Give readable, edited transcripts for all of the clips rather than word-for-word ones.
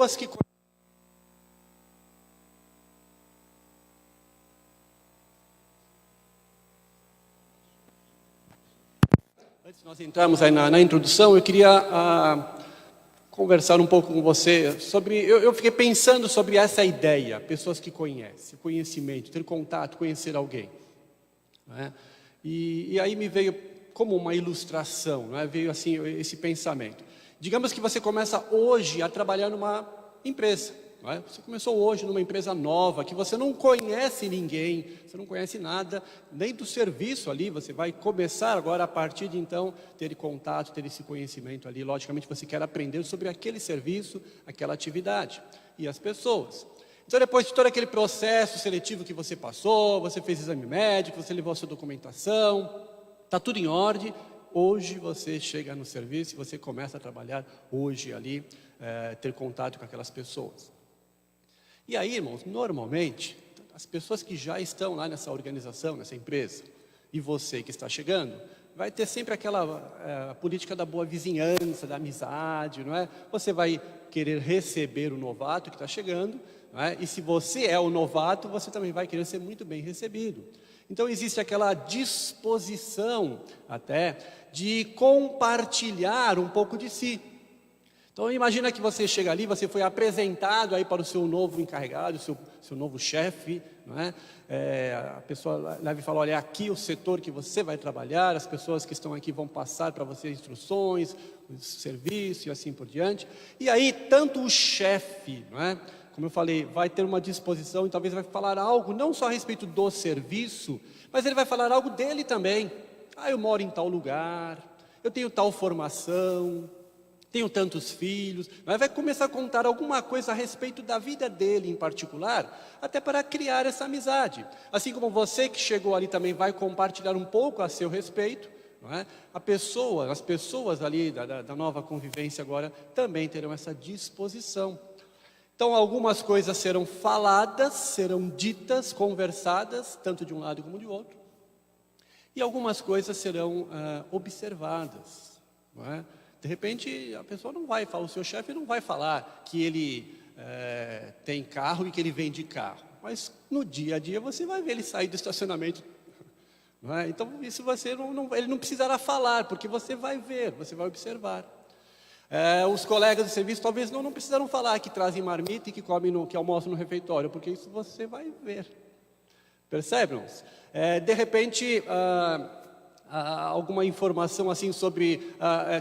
pessoas que... Antes de nós entrarmos aí na introdução, eu queria conversar um pouco com você sobre... Eu fiquei pensando sobre essa ideia, pessoas que conhecem, conhecimento, ter contato, conhecer alguém. Né? E aí me veio como uma ilustração, né? Veio assim esse pensamento. Digamos que você começa hoje a trabalhar numa empresa. Não é? Você começou hoje numa empresa nova, que você não conhece ninguém, você não conhece nada, nem do serviço ali, você vai começar agora a partir de então, ter contato, ter esse conhecimento ali. Logicamente você quer aprender sobre aquele serviço, aquela atividade e as pessoas. Então depois de todo aquele processo seletivo que você passou, você fez exame médico, você levou a sua documentação, está tudo em ordem, hoje você chega no serviço e você começa a trabalhar hoje ali, ter contato com aquelas pessoas. E aí, irmãos, normalmente, as pessoas que já estão lá nessa organização, nessa empresa, e você que está chegando, vai ter sempre aquela política da boa vizinhança, da amizade, não é? Você vai querer receber o novato que está chegando, não é? E se você é o novato, você também vai querer ser muito bem recebido. Então existe aquela disposição até de compartilhar um pouco de si. Então imagina que você chega ali, você foi apresentado aí para o seu novo encarregado, seu novo chefe, não é? A pessoa leva e fala, olha, aqui o setor que você vai trabalhar, as pessoas que estão aqui vão passar para você instruções, o serviço e assim por diante. E aí tanto o chefe, não é? Como eu falei, vai ter uma disposição e talvez vai falar algo, não só a respeito do serviço, mas ele vai falar algo dele também. Eu moro em tal lugar, eu tenho tal formação, tenho tantos filhos, mas vai começar a contar alguma coisa a respeito da vida dele em particular, até para criar essa amizade. Assim como você que chegou ali também vai compartilhar um pouco a seu respeito, não é? As pessoas ali da nova convivência agora também terão essa disposição. Então algumas coisas serão faladas, serão ditas, conversadas, tanto de um lado como de outro, e algumas coisas serão observadas, não é? De repente, a pessoa não vai falar, o seu chefe não vai falar que ele tem carro e que ele vende carro. Mas no dia a dia você vai ver ele sair do estacionamento. Não é? Então, isso ele não precisará falar, porque você vai ver, você vai observar. Os colegas de serviço talvez não precisaram falar que trazem marmita e que almoçam no refeitório, porque isso você vai ver. Percebem-nos? De repente... alguma informação assim sobre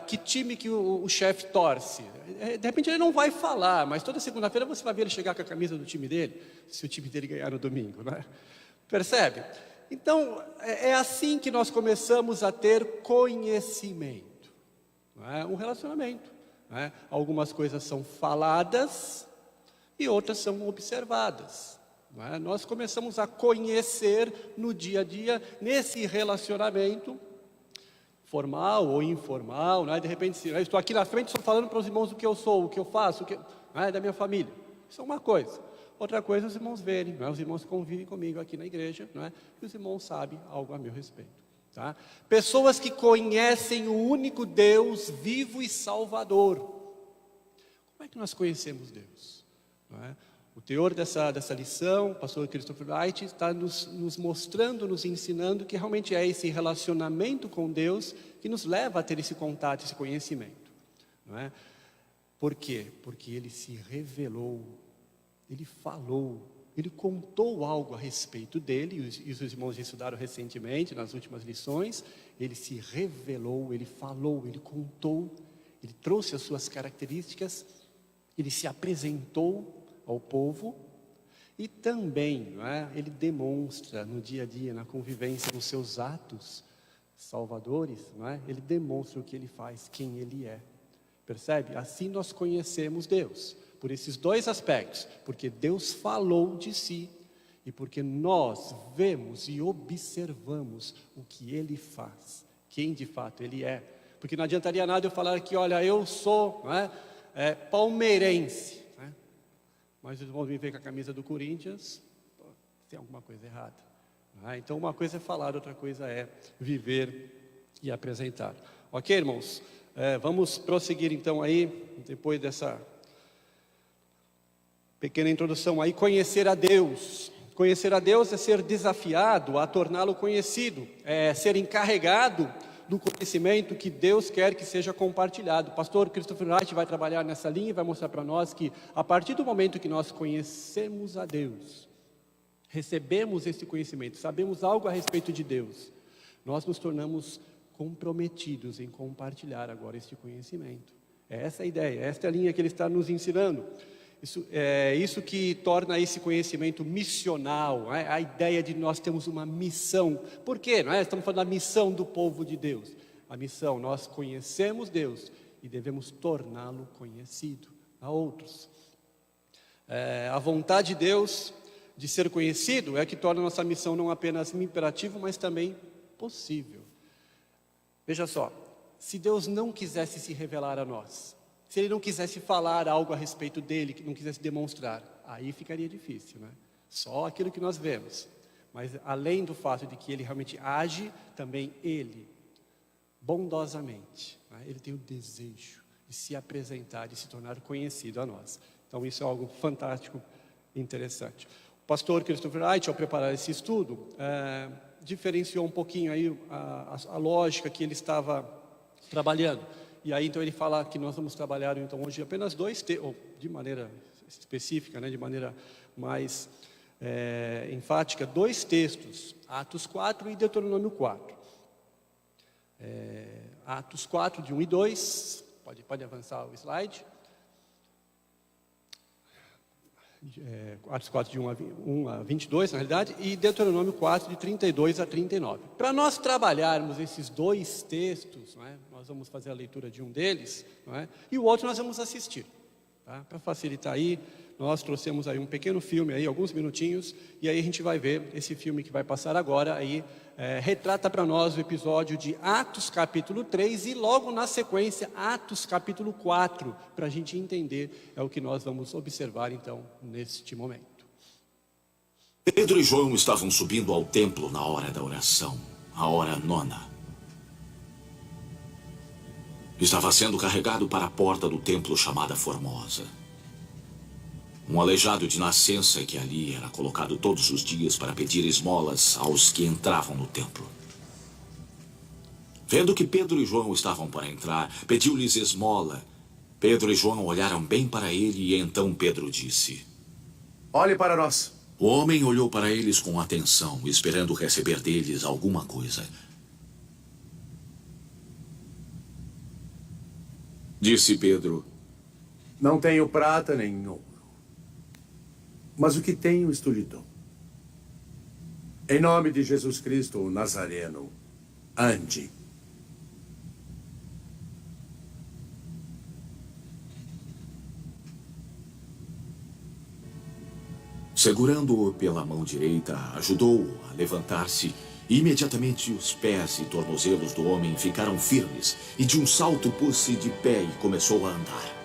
que time que o chefe torce. De repente ele não vai falar, mas toda segunda-feira você vai ver ele chegar com a camisa do time dele, se o time dele ganhar no domingo, né? Percebe? Então, é assim que nós começamos a ter conhecimento, não é? Um relacionamento, não é? Algumas coisas são faladas e outras são observadas. Não é? Nós começamos a conhecer no dia a dia, nesse relacionamento, formal ou informal, não é? De repente, eu estou aqui na frente, estou falando para os irmãos o que eu sou, o que eu faço, não é? Da minha família. Isso é uma coisa. Outra coisa, os irmãos verem, não é? Os irmãos convivem comigo aqui na igreja, não é? E os irmãos sabem algo a meu respeito. Tá? Pessoas que conhecem o único Deus vivo e Salvador. Como é que nós conhecemos Deus? Não é? O teor dessa lição, o pastor Christopher Wright está nos mostrando, nos ensinando que realmente é esse relacionamento com Deus que nos leva a ter esse contato, esse conhecimento. Não é? Por quê? Porque Ele se revelou, Ele falou, Ele contou algo a respeito dele, e os irmãos estudaram recentemente, nas últimas lições. Ele se revelou, Ele falou, Ele contou, Ele trouxe as suas características, Ele se apresentou ao povo, e também, não é? Ele demonstra no dia a dia, na convivência, nos seus atos salvadores, não é? Ele demonstra o que Ele faz, quem Ele é. Percebe? Assim nós conhecemos Deus, por esses dois aspectos, porque Deus falou de si, e porque nós vemos e observamos o que Ele faz, quem de fato Ele é. Porque não adiantaria nada eu falar que, olha, eu sou, não é? Palmeirense, mas os irmãos me ver com a camisa do Corinthians, tem alguma coisa errada. Então uma coisa é falar, outra coisa é viver e apresentar. Ok, irmãos? Vamos prosseguir então aí, depois dessa Pequena introdução aí, conhecer a Deus. Conhecer a Deus é ser desafiado a torná-lo conhecido, é ser encarregado do conhecimento que Deus quer que seja compartilhado. O pastor Christopher Wright vai trabalhar nessa linha e vai mostrar para nós que a partir do momento que nós conhecemos a Deus, recebemos esse conhecimento, sabemos algo a respeito de Deus, nós nos tornamos comprometidos em compartilhar agora este conhecimento. É essa a ideia, esta é a linha que ele está nos ensinando. Isso que torna esse conhecimento missional, não é? A ideia de nós termos uma missão. Por quê? Não é? Estamos falando da missão do povo de Deus. A missão, nós conhecemos Deus e devemos torná-lo conhecido a outros. A vontade de Deus de ser conhecido é que torna a nossa missão não apenas imperativa, mas também possível. Veja só, se Deus não quisesse se revelar a nós, se Ele não quisesse falar algo a respeito dEle, que não quisesse demonstrar, aí ficaria difícil, né? Só aquilo que nós vemos. Mas além do fato de que Ele realmente age, também Ele, bondosamente, né? Ele tem o desejo de se apresentar, de se tornar conhecido a nós. Então isso é algo fantástico e interessante. O pastor Christopher Wright, ao preparar esse estudo, diferenciou um pouquinho aí a lógica que ele estava trabalhando. E aí então ele fala que nós vamos trabalhar então hoje apenas dois textos, ou de maneira específica, né, de maneira mais enfática, dois textos, Atos 4 e Deuteronômio 4. Atos 4, de 1 e 2, pode avançar o slide. Atos 4, de 1 a 22, na realidade, e Deuteronômio 4, de 32 a 39. Para nós trabalharmos esses dois textos, não é? Nós vamos fazer a leitura de um deles, não é? E o outro nós vamos assistir. Tá? Para facilitar aí, nós trouxemos aí um pequeno filme, aí, alguns minutinhos, e aí a gente vai ver esse filme que vai passar agora, aí, retrata para nós o episódio de Atos capítulo 3 e logo na sequência Atos capítulo 4, para a gente entender, é o que nós vamos observar então neste momento. Pedro e João estavam subindo ao templo na hora da oração, a hora 9. Estava sendo carregado para a porta do templo chamada Formosa. Um aleijado de nascença que ali era colocado todos os dias para pedir esmolas aos que entravam no templo. Vendo que Pedro e João estavam para entrar, pediu-lhes esmola. Pedro e João olharam bem para ele e então Pedro disse: Olhe para nós. O homem olhou para eles com atenção, esperando receber deles alguma coisa. Disse Pedro: Não tenho prata nem ouro, mas o que tenho isto lhe dou. Em nome de Jesus Cristo, o Nazareno, ande. Segurando-o pela mão direita, ajudou-o a levantar-se. E imediatamente os pés e tornozelos do homem ficaram firmes, e de um salto pôs-se de pé e começou a andar.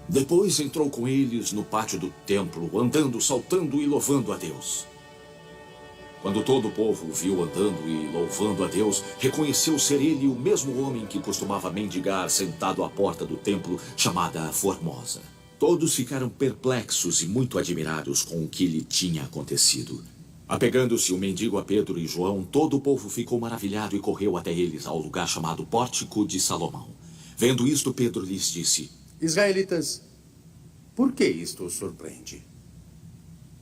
Depois entrou com eles no pátio do templo, andando, saltando e louvando a Deus. Quando todo o povo o viu andando e louvando a Deus, reconheceu ser ele o mesmo homem que costumava mendigar sentado à porta do templo, chamada Formosa. Todos ficaram perplexos e muito admirados com o que lhe tinha acontecido. Apegando-se o mendigo a Pedro e João, todo o povo ficou maravilhado e correu até eles ao lugar chamado Pórtico de Salomão. Vendo isto, Pedro lhes disse: Israelitas, por que isto os surpreende?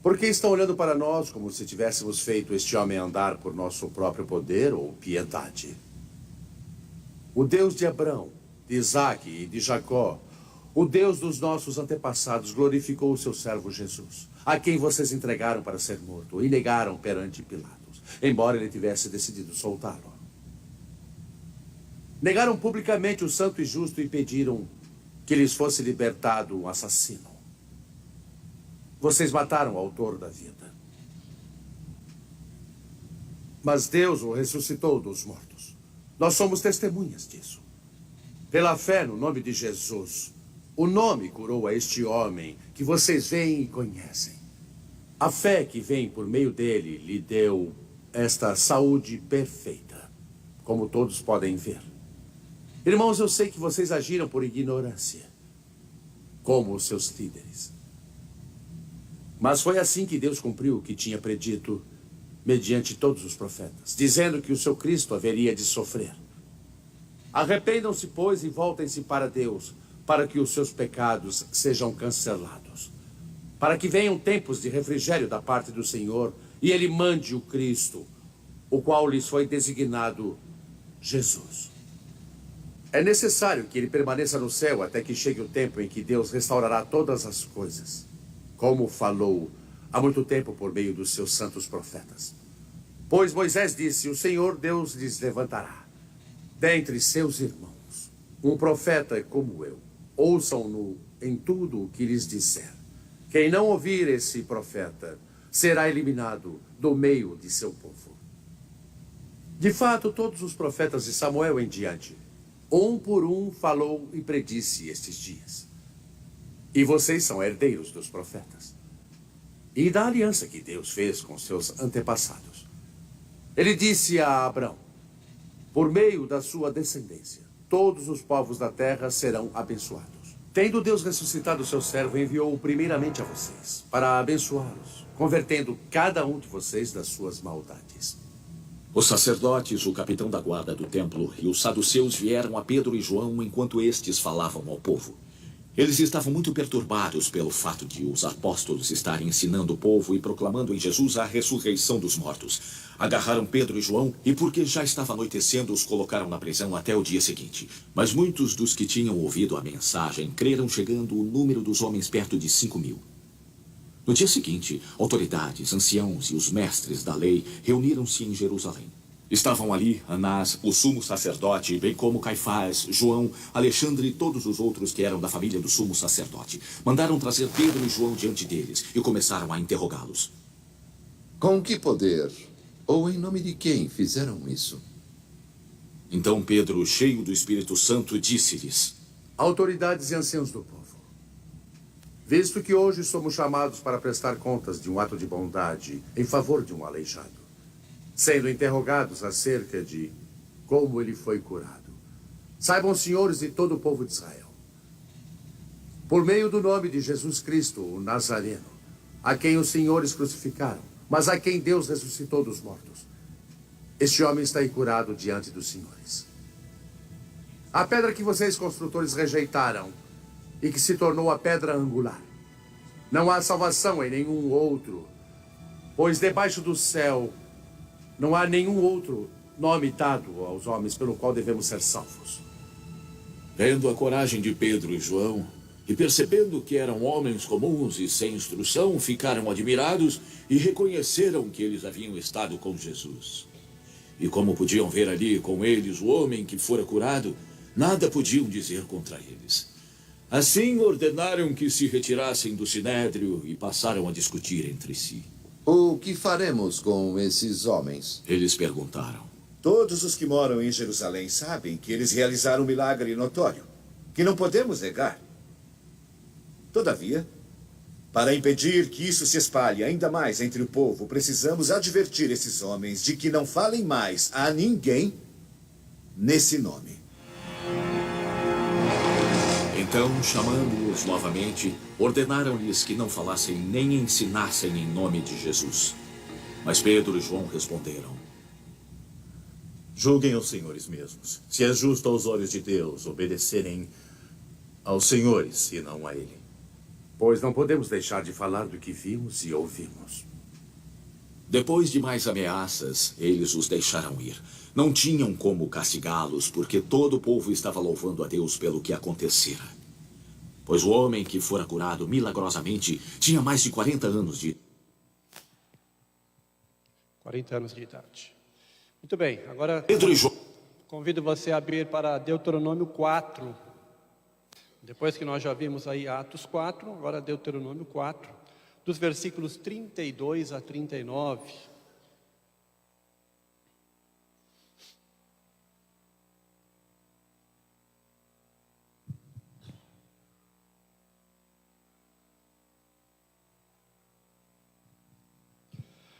Por que estão olhando para nós como se tivéssemos feito este homem andar por nosso próprio poder ou piedade? O Deus de Abraão, de Isaque e de Jacó, o Deus dos nossos antepassados, glorificou o seu servo Jesus, a quem vocês entregaram para ser morto e negaram perante Pilatos, embora ele tivesse decidido soltá-lo. Negaram publicamente o santo e justo e pediram que lhes fosse libertado um assassino. Vocês mataram o autor da vida. Mas Deus o ressuscitou dos mortos. Nós somos testemunhas disso. Pela fé no nome de Jesus, o nome curou a este homem que vocês veem e conhecem. A fé que vem por meio dele lhe deu esta saúde perfeita, como todos podem ver. Irmãos, eu sei que vocês agiram por ignorância, como os seus líderes. Mas foi assim que Deus cumpriu o que tinha predito mediante todos os profetas, dizendo que o seu Cristo haveria de sofrer. Arrependam-se, pois, e voltem-se para Deus, para que os seus pecados sejam cancelados, para que venham tempos de refrigério da parte do Senhor e Ele mande o Cristo, o qual lhes foi designado Jesus. É necessário que ele permaneça no céu até que chegue o tempo em que Deus restaurará todas as coisas, como falou há muito tempo por meio dos seus santos profetas. Pois Moisés disse: o Senhor Deus lhes levantará dentre seus irmãos um profeta como eu. Ouçam-no em tudo o que lhes disser. Quem não ouvir esse profeta será eliminado do meio de seu povo. De fato, todos os profetas de Samuel em diante, um por um, falou e predisse estes dias. E vocês são herdeiros dos profetas e da aliança que Deus fez com seus antepassados. Ele disse a Abrão: por meio da sua descendência, todos os povos da terra serão abençoados. Tendo Deus ressuscitado seu servo, enviou-o primeiramente a vocês, para abençoá-los, convertendo cada um de vocês das suas maldades. Os sacerdotes, o capitão da guarda do templo e os saduceus vieram a Pedro e João enquanto estes falavam ao povo. Eles estavam muito perturbados pelo fato de os apóstolos estarem ensinando o povo e proclamando em Jesus a ressurreição dos mortos. Agarraram Pedro e João e, porque já estava anoitecendo, os colocaram na prisão até o dia seguinte. Mas muitos dos que tinham ouvido a mensagem creram, chegando o número dos homens perto de 5.000. No dia seguinte, autoridades, anciãos e os mestres da lei reuniram-se em Jerusalém. Estavam ali Anás, o sumo sacerdote, bem como Caifás, João, Alexandre e todos os outros que eram da família do sumo sacerdote. Mandaram trazer Pedro e João diante deles e começaram a interrogá-los. Com que poder ou em nome de quem fizeram isso? Então Pedro, cheio do Espírito Santo, disse-lhes: autoridades e anciãos do povo, visto que hoje somos chamados para prestar contas de um ato de bondade em favor de um aleijado, sendo interrogados acerca de como ele foi curado, saibam, senhores e todo o povo de Israel, por meio do nome de Jesus Cristo, o Nazareno, a quem os senhores crucificaram, mas a quem Deus ressuscitou dos mortos, este homem está aí curado diante dos senhores. A pedra que vocês, construtores, rejeitaram e que se tornou a pedra angular. Não há salvação em nenhum outro, pois debaixo do céu não há nenhum outro nome dado aos homens pelo qual devemos ser salvos. Vendo a coragem de Pedro e João, e percebendo que eram homens comuns e sem instrução, ficaram admirados e reconheceram que eles haviam estado com Jesus. E como podiam ver ali com eles o homem que fora curado, nada podiam dizer contra eles. Assim ordenaram que se retirassem do sinédrio e passaram a discutir entre si. O que faremos com esses homens? Eles perguntaram. Todos os que moram em Jerusalém sabem que eles realizaram um milagre notório, que não podemos negar. Todavia, para impedir que isso se espalhe ainda mais entre o povo, precisamos advertir esses homens de que não falem mais a ninguém nesse nome. Então, chamando-os novamente, ordenaram-lhes que não falassem nem ensinassem em nome de Jesus. Mas Pedro e João responderam: julguem os senhores mesmos, se é justo aos olhos de Deus obedecerem aos senhores e não a ele. Pois não podemos deixar de falar do que vimos e ouvimos. Depois de mais ameaças, eles os deixaram ir. Não tinham como castigá-los, porque todo o povo estava louvando a Deus pelo que acontecera. Pois o homem que fora curado milagrosamente tinha mais de 40 anos de... 40 anos de idade. Muito bem, agora... Pedro e João... Convido você a abrir para Deuteronômio 4. Depois que nós já vimos aí Atos 4, agora Deuteronômio 4, dos versículos 32 a 39.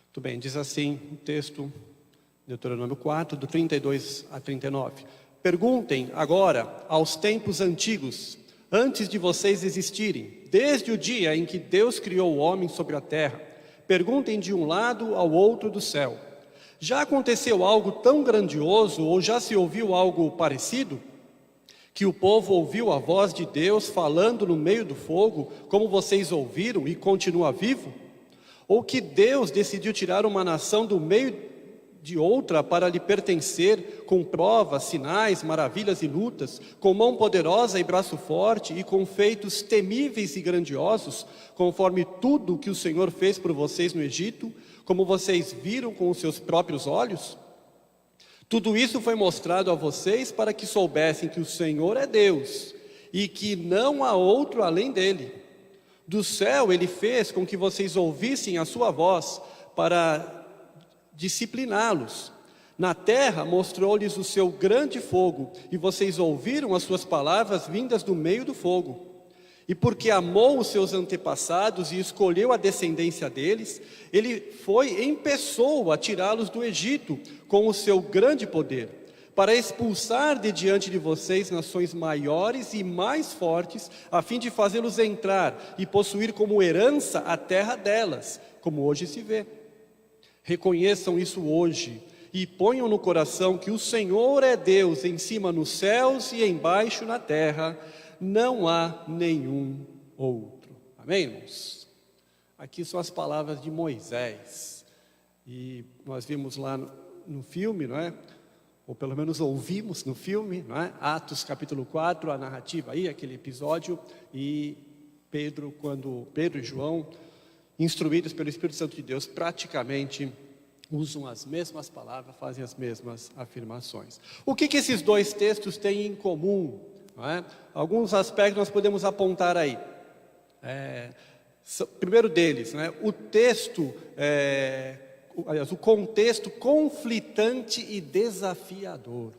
Muito bem, diz assim o texto, Deuteronômio 4, do 32 a 39. Perguntem agora aos tempos antigos, antes de vocês existirem, desde o dia em que Deus criou o homem sobre a terra. Perguntem de um lado ao outro do céu. Já aconteceu algo tão grandioso, ou já se ouviu algo parecido? Que o povo ouviu a voz de Deus falando no meio do fogo, como vocês ouviram e continua vivo? Ou que Deus decidiu tirar uma nação do meio de outra para lhe pertencer, com provas, sinais, maravilhas e lutas, com mão poderosa e braço forte, e com feitos temíveis e grandiosos, conforme tudo que o Senhor fez por vocês no Egito, como vocês viram com os seus próprios olhos? Tudo isso foi mostrado a vocês para que soubessem que o Senhor é Deus, e que não há outro além dele. Do céu ele fez com que vocês ouvissem a sua voz para discipliná-los. Na terra mostrou-lhes o seu grande fogo, e vocês ouviram as suas palavras vindas do meio do fogo. E porque amou os seus antepassados e escolheu a descendência deles, ele foi em pessoa tirá-los do Egito com o seu grande poder, para expulsar de diante de vocês nações maiores e mais fortes, a fim de fazê-los entrar e possuir como herança a terra delas, como hoje se vê. Reconheçam isso hoje e ponham no coração que o Senhor é Deus em cima nos céus e embaixo na terra, não há nenhum outro. Amém, irmãos? Aqui são as palavras de Moisés, e nós vimos lá no filme, não é? Ou pelo menos ouvimos no filme, não é? Atos capítulo 4, a narrativa aí, aquele episódio, e Pedro e João, instruídos pelo Espírito Santo de Deus, praticamente usam as mesmas palavras, fazem as mesmas afirmações. O que esses dois textos têm em comum? Não é? Alguns aspectos nós podemos apontar aí. Primeiro deles, não é? O texto, aliás, o contexto conflitante e desafiador.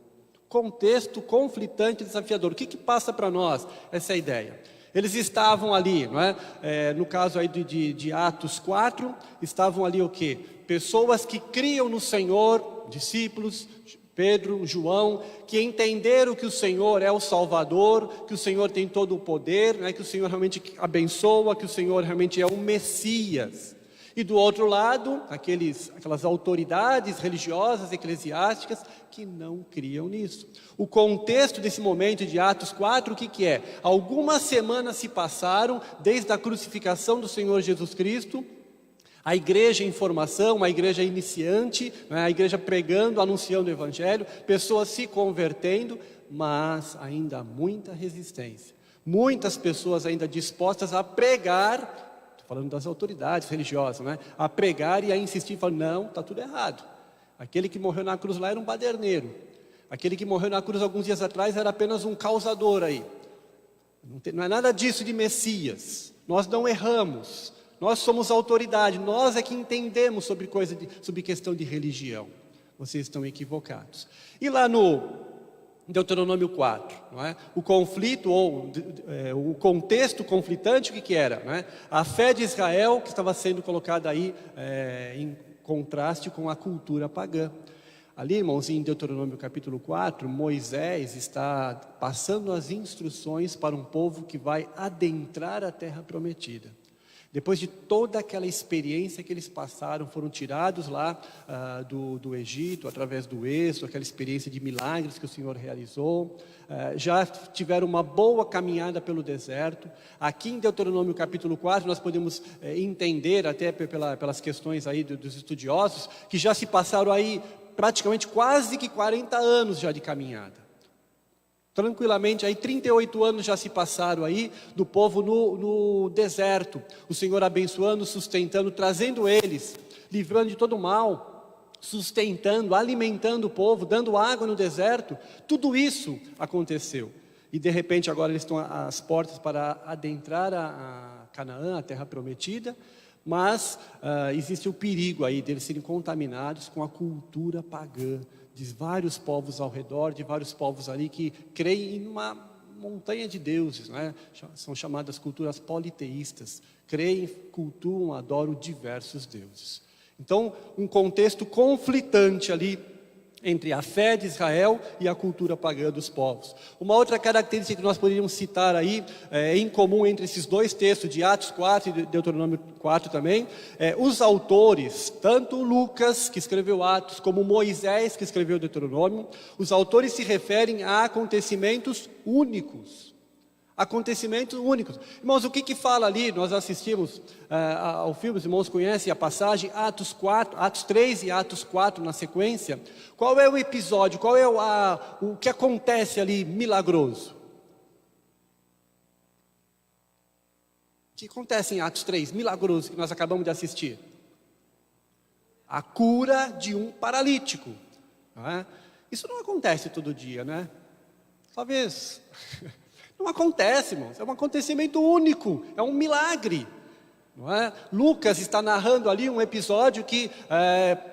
Contexto conflitante e desafiador. O que passa para nós essa ideia? Eles estavam ali, não é? No caso aí de Atos 4, estavam ali o quê? Pessoas que criam no Senhor, discípulos, Pedro, João, que entenderam que o Senhor é o Salvador, que o Senhor tem todo o poder, né? Que o Senhor realmente abençoa, que o Senhor realmente é o Messias. E do outro lado, aquelas autoridades religiosas, eclesiásticas, que não criam nisso. O contexto desse momento de Atos 4, o que é? Algumas semanas se passaram desde a crucificação do Senhor Jesus Cristo, a igreja em formação, a igreja iniciante, a igreja pregando, anunciando o Evangelho, pessoas se convertendo, mas ainda há muita resistência. Muitas pessoas ainda dispostas a pregar, estou falando das autoridades religiosas, né? A pregar e a insistir, falando, não, está tudo errado. Aquele que morreu na cruz lá era um baderneiro. Aquele que morreu na cruz alguns dias atrás era apenas um causador aí. Não é nada disso de Messias. Nós não erramos. Nós somos autoridade, nós é que entendemos sobre questão de religião. Vocês estão equivocados. E lá no Deuteronômio 4, não é? O conflito, ou o contexto conflitante, o que era? Não é? A fé de Israel, que estava sendo colocada aí em contraste com a cultura pagã. Ali, irmãos, em Deuteronômio capítulo 4, Moisés está passando as instruções para um povo que vai adentrar a terra prometida. Depois de toda aquela experiência que eles passaram, foram tirados lá do Egito, através do êxodo, aquela experiência de milagres que o Senhor realizou, já tiveram uma boa caminhada pelo deserto. Aqui em Deuteronômio capítulo 4, nós podemos entender, até pelas questões aí dos estudiosos, que já se passaram aí praticamente quase que 40 anos já de caminhada. Tranquilamente, aí 38 anos já se passaram aí do povo no deserto. O Senhor abençoando, sustentando, trazendo eles, livrando de todo o mal. sustentando, alimentando o povo, dando água no deserto. Tudo isso aconteceu. E de repente agora eles estão às portas para adentrar a Canaã, a terra prometida, mas existe o perigo aí deles serem contaminados com a cultura pagã de vários povos ao redor, de vários povos ali que creem em uma montanha de deuses, né? São chamadas culturas politeístas, creem, cultuam, adoram diversos deuses. Então, um contexto conflitante ali entre a fé de Israel e a cultura pagã dos povos. Uma outra característica que nós poderíamos citar aí, em comum entre esses dois textos, de Atos 4 e Deuteronômio 4 também, os autores, tanto Lucas, que escreveu Atos, como Moisés, que escreveu Deuteronômio, os autores se referem a acontecimentos únicos. Acontecimentos únicos. Irmãos, o que fala ali? Nós assistimos ao filme, os irmãos conhecem a passagem, Atos 3 e Atos 4 na sequência. Qual é o episódio, qual é o que acontece ali milagroso? O que acontece em Atos 3, milagroso, que nós acabamos de assistir? A cura de um paralítico. Não é? Isso não acontece todo dia, né? Talvez... Não acontece, irmãos, é um acontecimento único, é um milagre, não é? Lucas está narrando ali um episódio que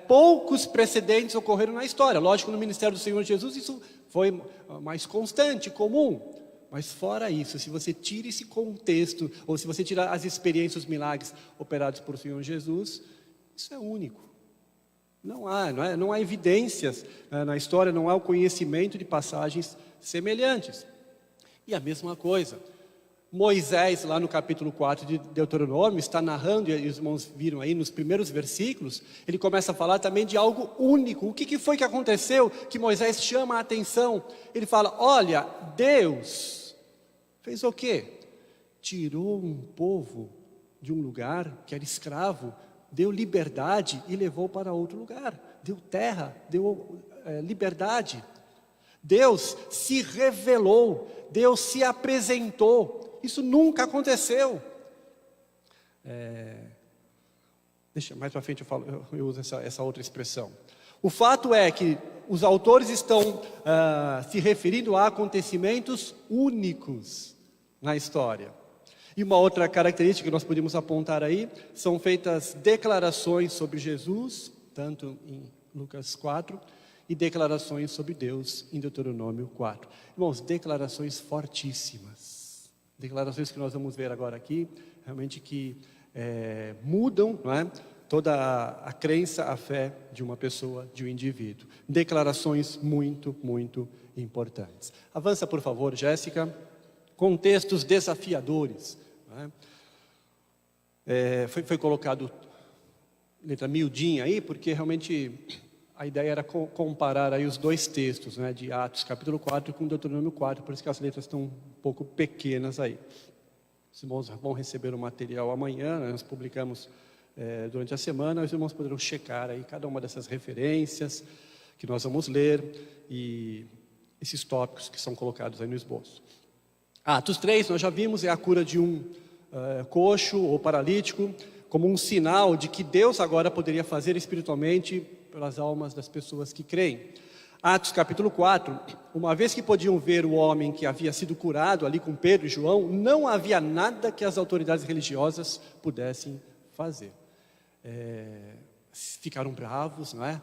poucos precedentes ocorreram na história. Lógico, no ministério do Senhor Jesus isso foi mais constante, comum. Mas fora isso, se você tira esse contexto, ou se você tirar as experiências, os milagres operados por Senhor Jesus, isso é único. Não há evidências na história, não há o conhecimento de passagens semelhantes. E a mesma coisa, Moisés, lá no capítulo 4 de Deuteronômio, está narrando, e os irmãos viram aí nos primeiros versículos, ele começa a falar também de algo único. O que foi que aconteceu que Moisés chama a atenção? Ele fala, olha, Deus fez o quê? Tirou um povo de um lugar que era escravo, deu liberdade e levou para outro lugar. Deu terra, deu liberdade. Deus se revelou, Deus se apresentou. Isso nunca aconteceu. Mais para frente eu uso essa outra expressão. O fato é que os autores estão se referindo a acontecimentos únicos na história. E uma outra característica que nós podemos apontar aí, são feitas declarações sobre Jesus, tanto em Lucas 4, e declarações sobre Deus em Deuteronômio 4. Irmãos, declarações fortíssimas. Declarações que nós vamos ver agora aqui, realmente que mudam, não é? Toda a crença, a fé de uma pessoa, de um indivíduo. Declarações muito, muito importantes. Avança, por favor, Jéssica. Contextos desafiadores. Não é? Foi colocado letra miudinha aí, porque realmente... A ideia era comparar aí os dois textos, né, de Atos capítulo 4 com Deuteronômio 4, por isso que as letras estão um pouco pequenas aí. Os irmãos vão receber o material amanhã, nós publicamos durante a semana, os irmãos poderão checar aí cada uma dessas referências que nós vamos ler e esses tópicos que são colocados aí no esboço. Atos 3, nós já vimos, é a cura de um coxo ou paralítico, como um sinal de que Deus agora poderia fazer espiritualmente pelas almas das pessoas que creem. Atos capítulo 4, uma vez que podiam ver o homem que havia sido curado ali com Pedro e João, não havia nada que as autoridades religiosas pudessem fazer. Ficaram bravos, não é?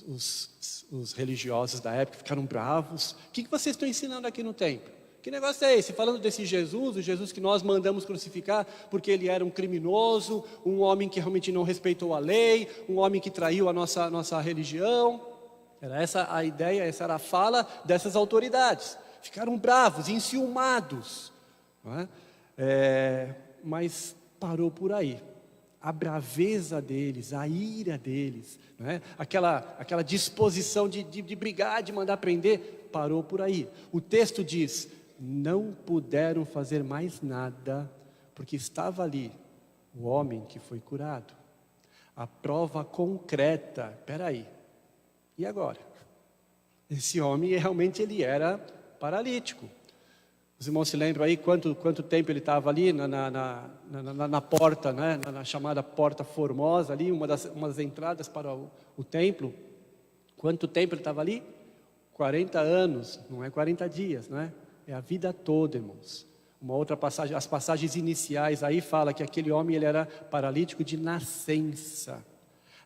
Os religiosos da época ficaram bravos. O que vocês estão ensinando aqui no templo? Que negócio é esse? Falando desse Jesus, o Jesus que nós mandamos crucificar porque ele era um criminoso, um homem que realmente não respeitou a lei, um homem que traiu a nossa religião. Era essa a ideia, essa era a fala dessas autoridades. Ficaram bravos, enciumados. Não é? Mas parou por aí. A braveza deles, a ira deles, não é? aquela disposição de brigar, de mandar prender, parou por aí. O texto diz... Não puderam fazer mais nada, porque estava ali o homem que foi curado. A prova concreta, espera aí, e agora? Esse homem realmente ele era paralítico. Os irmãos se lembram aí quanto tempo ele estava ali na porta, né? Na chamada Porta Formosa, ali, uma das entradas para o templo. Quanto tempo ele estava ali? 40 anos, não é 40 dias, né? É a vida toda, irmãos. Uma outra passagem, as passagens iniciais aí fala que aquele homem ele era paralítico de nascença.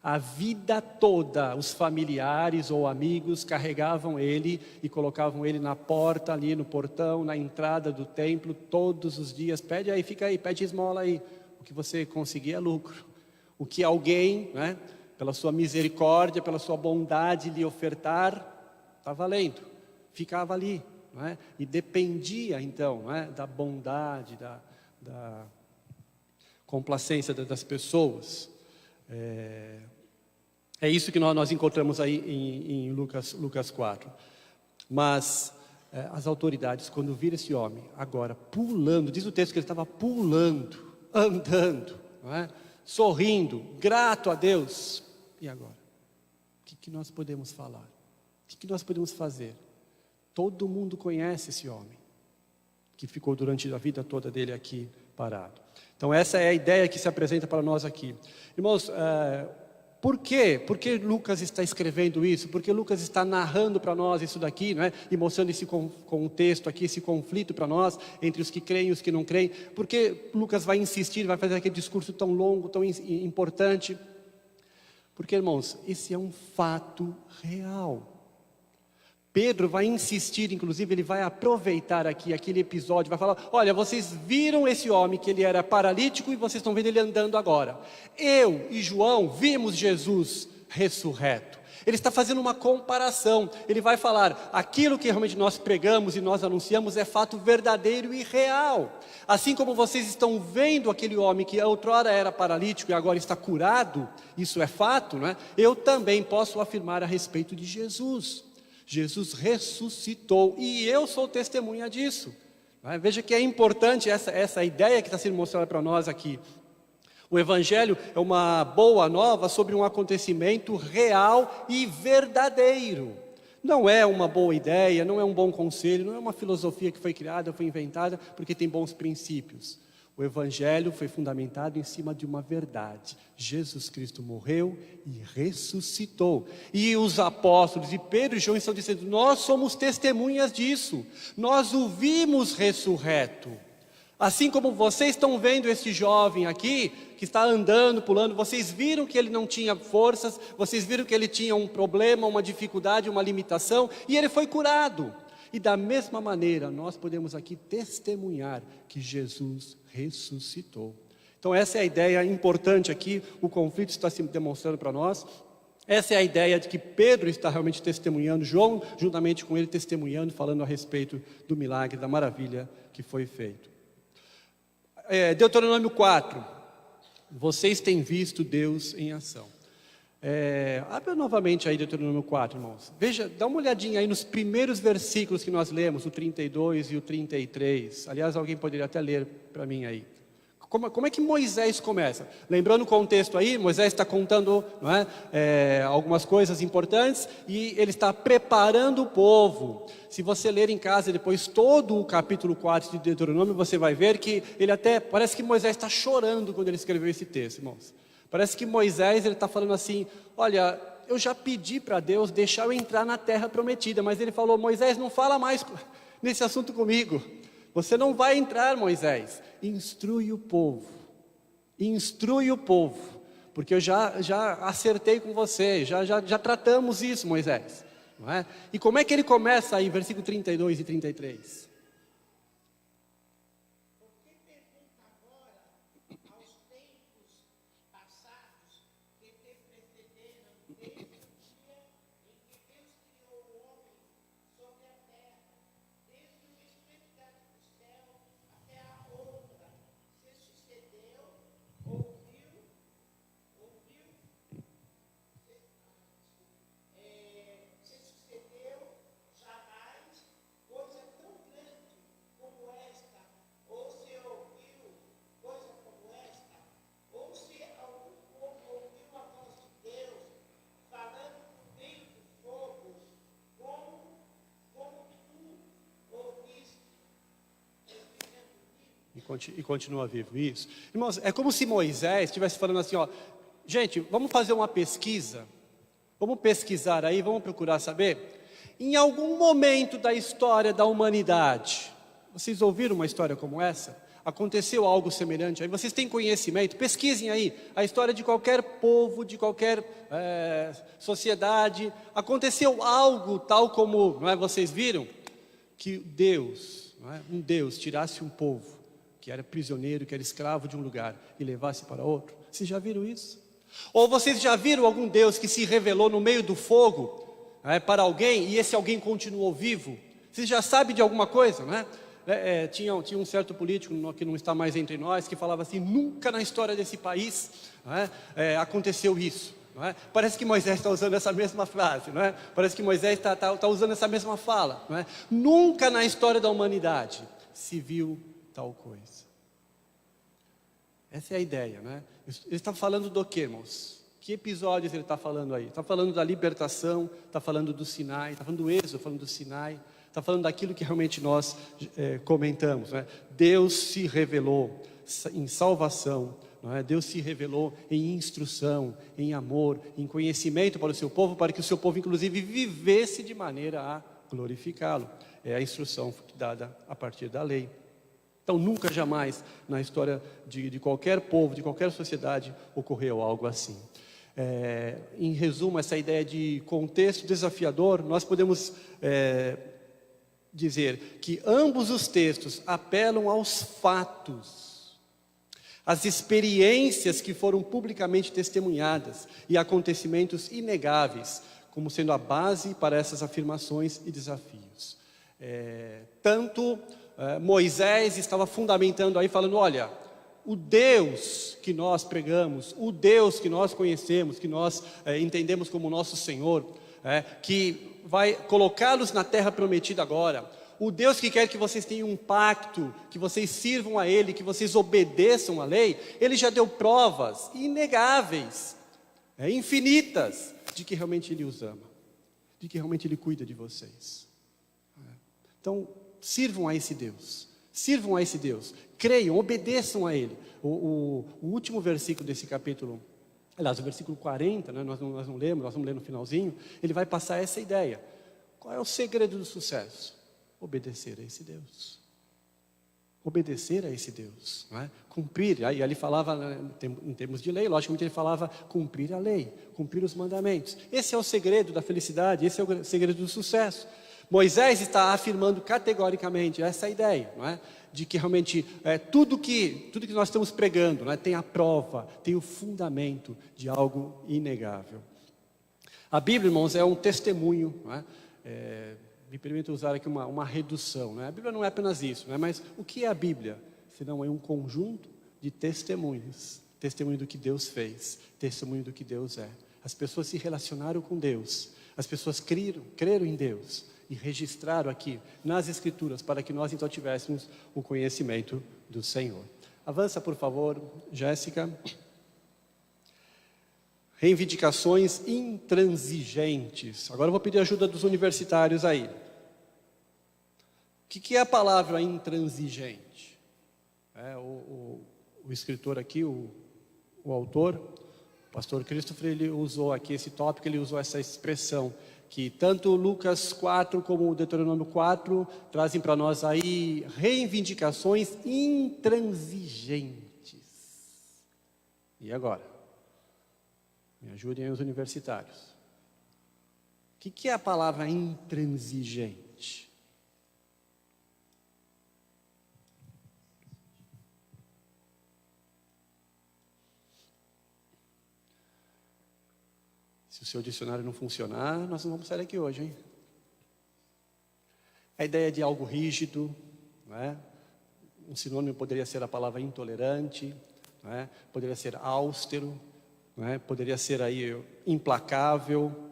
A vida toda, os familiares ou amigos carregavam ele e colocavam ele na porta ali, no portão, na entrada do templo, todos os dias. Pede aí, fica aí, pede esmola aí. O que você conseguir é lucro. O que alguém, né, pela sua misericórdia, pela sua bondade lhe ofertar, está valendo. Ficava ali, né, e dependia então, né, da bondade, da complacência das pessoas. É isso que nós encontramos aí em Lucas 4. Mas as autoridades, quando viram esse homem agora pulando, diz o texto que ele estava pulando, andando, não é? Sorrindo, grato a Deus. E agora? O que nós podemos falar? O que nós podemos fazer? Todo mundo conhece esse homem, que ficou durante a vida toda dele aqui parado. Então essa é a ideia que se apresenta para nós aqui. Irmãos, por quê? Por que Lucas está escrevendo isso? Porque Lucas está narrando para nós isso daqui, né? E mostrando esse contexto aqui, esse conflito para nós, entre os que creem e os que não creem. Por que Lucas vai insistir, vai fazer aquele discurso tão longo, tão importante? Porque, irmãos, esse é um fato real. Pedro vai insistir, inclusive, ele vai aproveitar aqui aquele episódio, vai falar, olha, vocês viram esse homem que ele era paralítico e vocês estão vendo ele andando agora. Eu e João vimos Jesus ressurreto. Ele está fazendo uma comparação, ele vai falar, aquilo que realmente nós pregamos e nós anunciamos é fato verdadeiro e real. Assim como vocês estão vendo aquele homem que outrora era paralítico e agora está curado, isso é fato, né? Eu também posso afirmar a respeito de Jesus. Jesus ressuscitou e eu sou testemunha disso. Veja que é importante essa ideia que está sendo mostrada para nós aqui. O Evangelho é uma boa nova sobre um acontecimento real e verdadeiro. Não é uma boa ideia, não é um bom conselho, não é uma filosofia que foi criada, foi inventada porque tem bons princípios. O Evangelho foi fundamentado em cima de uma verdade. Jesus Cristo morreu e ressuscitou. E os apóstolos, e Pedro e João estão dizendo, nós somos testemunhas disso. Nós o vimos ressurreto. Assim como vocês estão vendo esse jovem aqui, que está andando, pulando, vocês viram que ele não tinha forças, vocês viram que ele tinha um problema, uma dificuldade, uma limitação, e ele foi curado. E da mesma maneira, nós podemos aqui testemunhar que Jesus ressuscitou. Então essa é a ideia importante aqui, o conflito está se demonstrando para nós. Essa é a ideia de que Pedro está realmente testemunhando, João juntamente com ele testemunhando, falando a respeito do milagre, da maravilha que foi feito. Deuteronômio 4, vocês têm visto Deus em ação. Abre novamente aí Deuteronômio 4, irmãos. Veja, dá uma olhadinha aí nos primeiros versículos que nós lemos, o 32 e o 33. Aliás, alguém poderia até ler para mim aí. Como é que Moisés começa? Lembrando o contexto aí, Moisés está contando, não é, algumas coisas importantes e ele está preparando o povo. Se você ler em casa depois todo o capítulo 4 de Deuteronômio, você vai ver que ele até, parece que Moisés está chorando quando ele escreveu esse texto, irmãos. Parece que Moisés ele está falando assim, olha, eu já pedi para Deus deixar eu entrar na terra prometida, mas ele falou, Moisés, não fala mais nesse assunto comigo. Você não vai entrar, Moisés. Instrui o povo, porque eu já acertei com você, já tratamos isso, Moisés. Não é? E como é que ele começa aí, versículo 32 e 33? e continua vivo. Isso. Irmãos, é como se Moisés estivesse falando assim, ó, gente, vamos fazer uma pesquisa, vamos pesquisar aí, vamos procurar saber. Em algum momento da história da humanidade, vocês ouviram uma história como essa? Aconteceu algo semelhante aí? Vocês têm conhecimento? Pesquisem aí a história de qualquer povo, de qualquer sociedade. Aconteceu algo tal como, não é, vocês viram? Que Deus, não é, um Deus tirasse um povo que era prisioneiro, que era escravo de um lugar e levasse para outro. Vocês já viram isso? Ou vocês já viram algum Deus que se revelou no meio do fogo para alguém e esse alguém continuou vivo? Vocês já sabem de alguma coisa, não é? Tinha um certo político que não está mais entre nós que falava assim, nunca na história desse país aconteceu isso. Não é? Parece que Moisés está usando essa mesma frase, não é? Parece que Moisés está usando essa mesma fala. Não é? Nunca na história da humanidade se viu tal coisa. Essa é a ideia, né? Ele está falando do quê, irmãos? Que episódios ele está falando aí? Está falando da libertação, está falando do Sinai, está falando do Êxodo, falando do Sinai, está falando daquilo que realmente nós comentamos, né? Deus se revelou em salvação, não é? Deus se revelou em instrução, em amor, em conhecimento para o seu povo, para que o seu povo inclusive vivesse de maneira a glorificá-lo. É a instrução dada a partir da lei. Então, nunca, jamais, na história de qualquer povo, de qualquer sociedade, ocorreu algo assim. Em resumo, essa ideia de contexto desafiador, nós podemos dizer que ambos os textos apelam aos fatos, às experiências que foram publicamente testemunhadas e acontecimentos inegáveis, como sendo a base para essas afirmações e desafios. Moisés estava fundamentando aí, falando, olha, o Deus que nós pregamos, o Deus que nós conhecemos, que nós entendemos como nosso Senhor, que vai colocá-los na terra prometida agora, o Deus que quer que vocês tenham um pacto, que vocês sirvam a Ele, que vocês obedeçam à lei, Ele já deu provas inegáveis, infinitas, de que realmente Ele os ama, de que realmente Ele cuida de vocês. Então, sirvam a esse Deus, creiam, obedeçam a Ele. O último versículo desse capítulo, aliás, o versículo 40, né, nós não lemos, nós vamos ler no finalzinho, ele vai passar essa ideia. Qual é o segredo do sucesso? Obedecer a esse Deus. Obedecer a esse Deus, não é? Cumprir, aí ele falava, né, em termos de lei, logicamente ele falava cumprir a lei, cumprir os mandamentos. Esse é o segredo da felicidade, esse é o segredo do sucesso. Moisés está afirmando categoricamente essa ideia, não é? De que realmente tudo que nós estamos pregando, não é? Tem a prova, tem o fundamento de algo inegável. A Bíblia, irmãos, é um testemunho, não é? Me permito usar aqui uma redução, não é? A Bíblia não é apenas isso, não é? Mas o que é a Bíblia? Senão é um conjunto de testemunhos, testemunho do que Deus fez, testemunho do que Deus é. As pessoas se relacionaram com Deus, as pessoas creram em Deus, e registraram aqui nas Escrituras para que nós então tivéssemos o conhecimento do Senhor. Avança, por favor, Jéssica. Reivindicações intransigentes. Agora eu vou pedir ajuda dos universitários aí. O que é a palavra intransigente? O escritor aqui, o autor, o pastor Christopher, ele usou aqui esse tópico, ele usou essa expressão, que tanto Lucas 4 como o Deuteronômio 4 trazem para nós aí reivindicações intransigentes. E agora? Me ajudem aí os universitários. O que é a palavra intransigente? Se o seu dicionário não funcionar, nós não vamos sair daqui hoje, hein? A ideia de algo rígido, não é? Um sinônimo poderia ser a palavra intolerante, não é? Poderia ser austero, não é? Poderia ser aí implacável,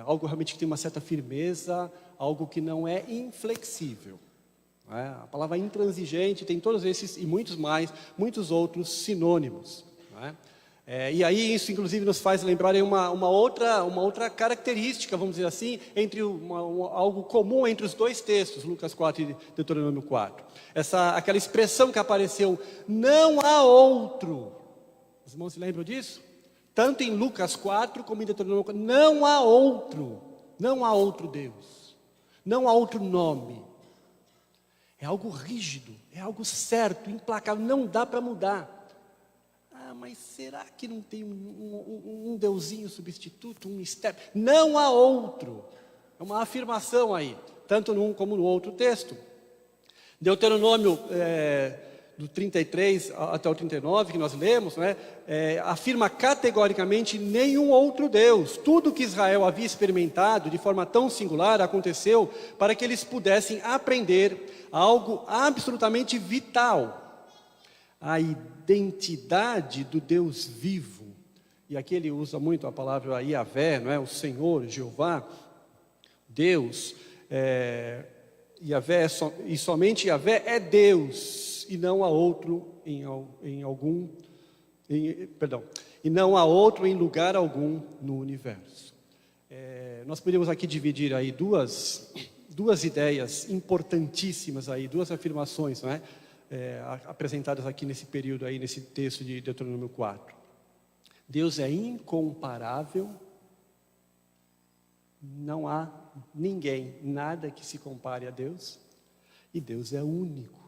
algo realmente que tem uma certa firmeza, algo que não é inflexível. Não é? A palavra intransigente tem todos esses e muitos outros sinônimos. Não é? E aí isso, inclusive, nos faz lembrar aí uma outra característica, vamos dizer assim, entre algo comum entre os dois textos, Lucas 4 e Deuteronômio 4. Aquela expressão que apareceu, não há outro. Os irmãos se lembram disso? Tanto em Lucas 4 como em Deuteronômio 4, não há outro Deus, não há outro nome. É algo rígido, é algo certo, implacável, não dá para mudar. Mas será que não tem um deusinho substituto, um mistério? Não há outro. É uma afirmação aí, tanto num como no outro texto. Deuteronômio do 33 até o 39, que nós lemos, afirma categoricamente nenhum outro Deus. Tudo que Israel havia experimentado de forma tão singular aconteceu para que eles pudessem aprender algo absolutamente vital. A identidade do Deus vivo. E aqui ele usa muito a palavra Yahvé, não é? O Senhor, Jeová, Deus. Yahvé e somente Yahvé é Deus, e não há outro e não há outro em lugar algum no universo. Nós podemos aqui dividir aí duas ideias importantíssimas aí, duas afirmações, não é? Apresentadas aqui nesse período aí, nesse texto de Deuteronômio 4. Deus é incomparável, não há ninguém, nada que se compare a Deus, e Deus é único,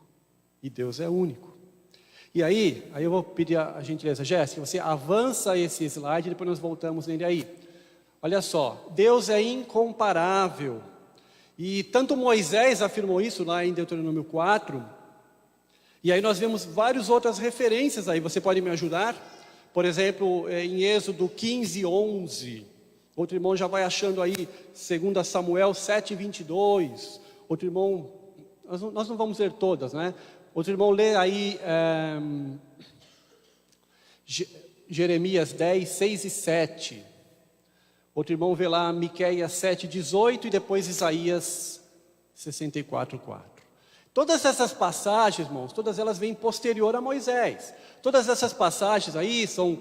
E aí eu vou pedir a gentileza, Jéssica, você avança esse slide, depois nós voltamos nele aí. Olha só, Deus é incomparável, e tanto Moisés afirmou isso lá em Deuteronômio 4, e aí nós vemos várias outras referências aí, você pode me ajudar? Por exemplo, em Êxodo 15, 11, outro irmão já vai achando aí, 2 Samuel 7, 22, outro irmão, nós não vamos ler todas, né? Outro irmão lê aí Jeremias 10, 6 e 7, outro irmão vê lá Miqueias 7, 18 e depois Isaías 64, 4. Todas essas passagens, irmãos, todas elas vêm posterior a Moisés. Todas essas passagens aí são,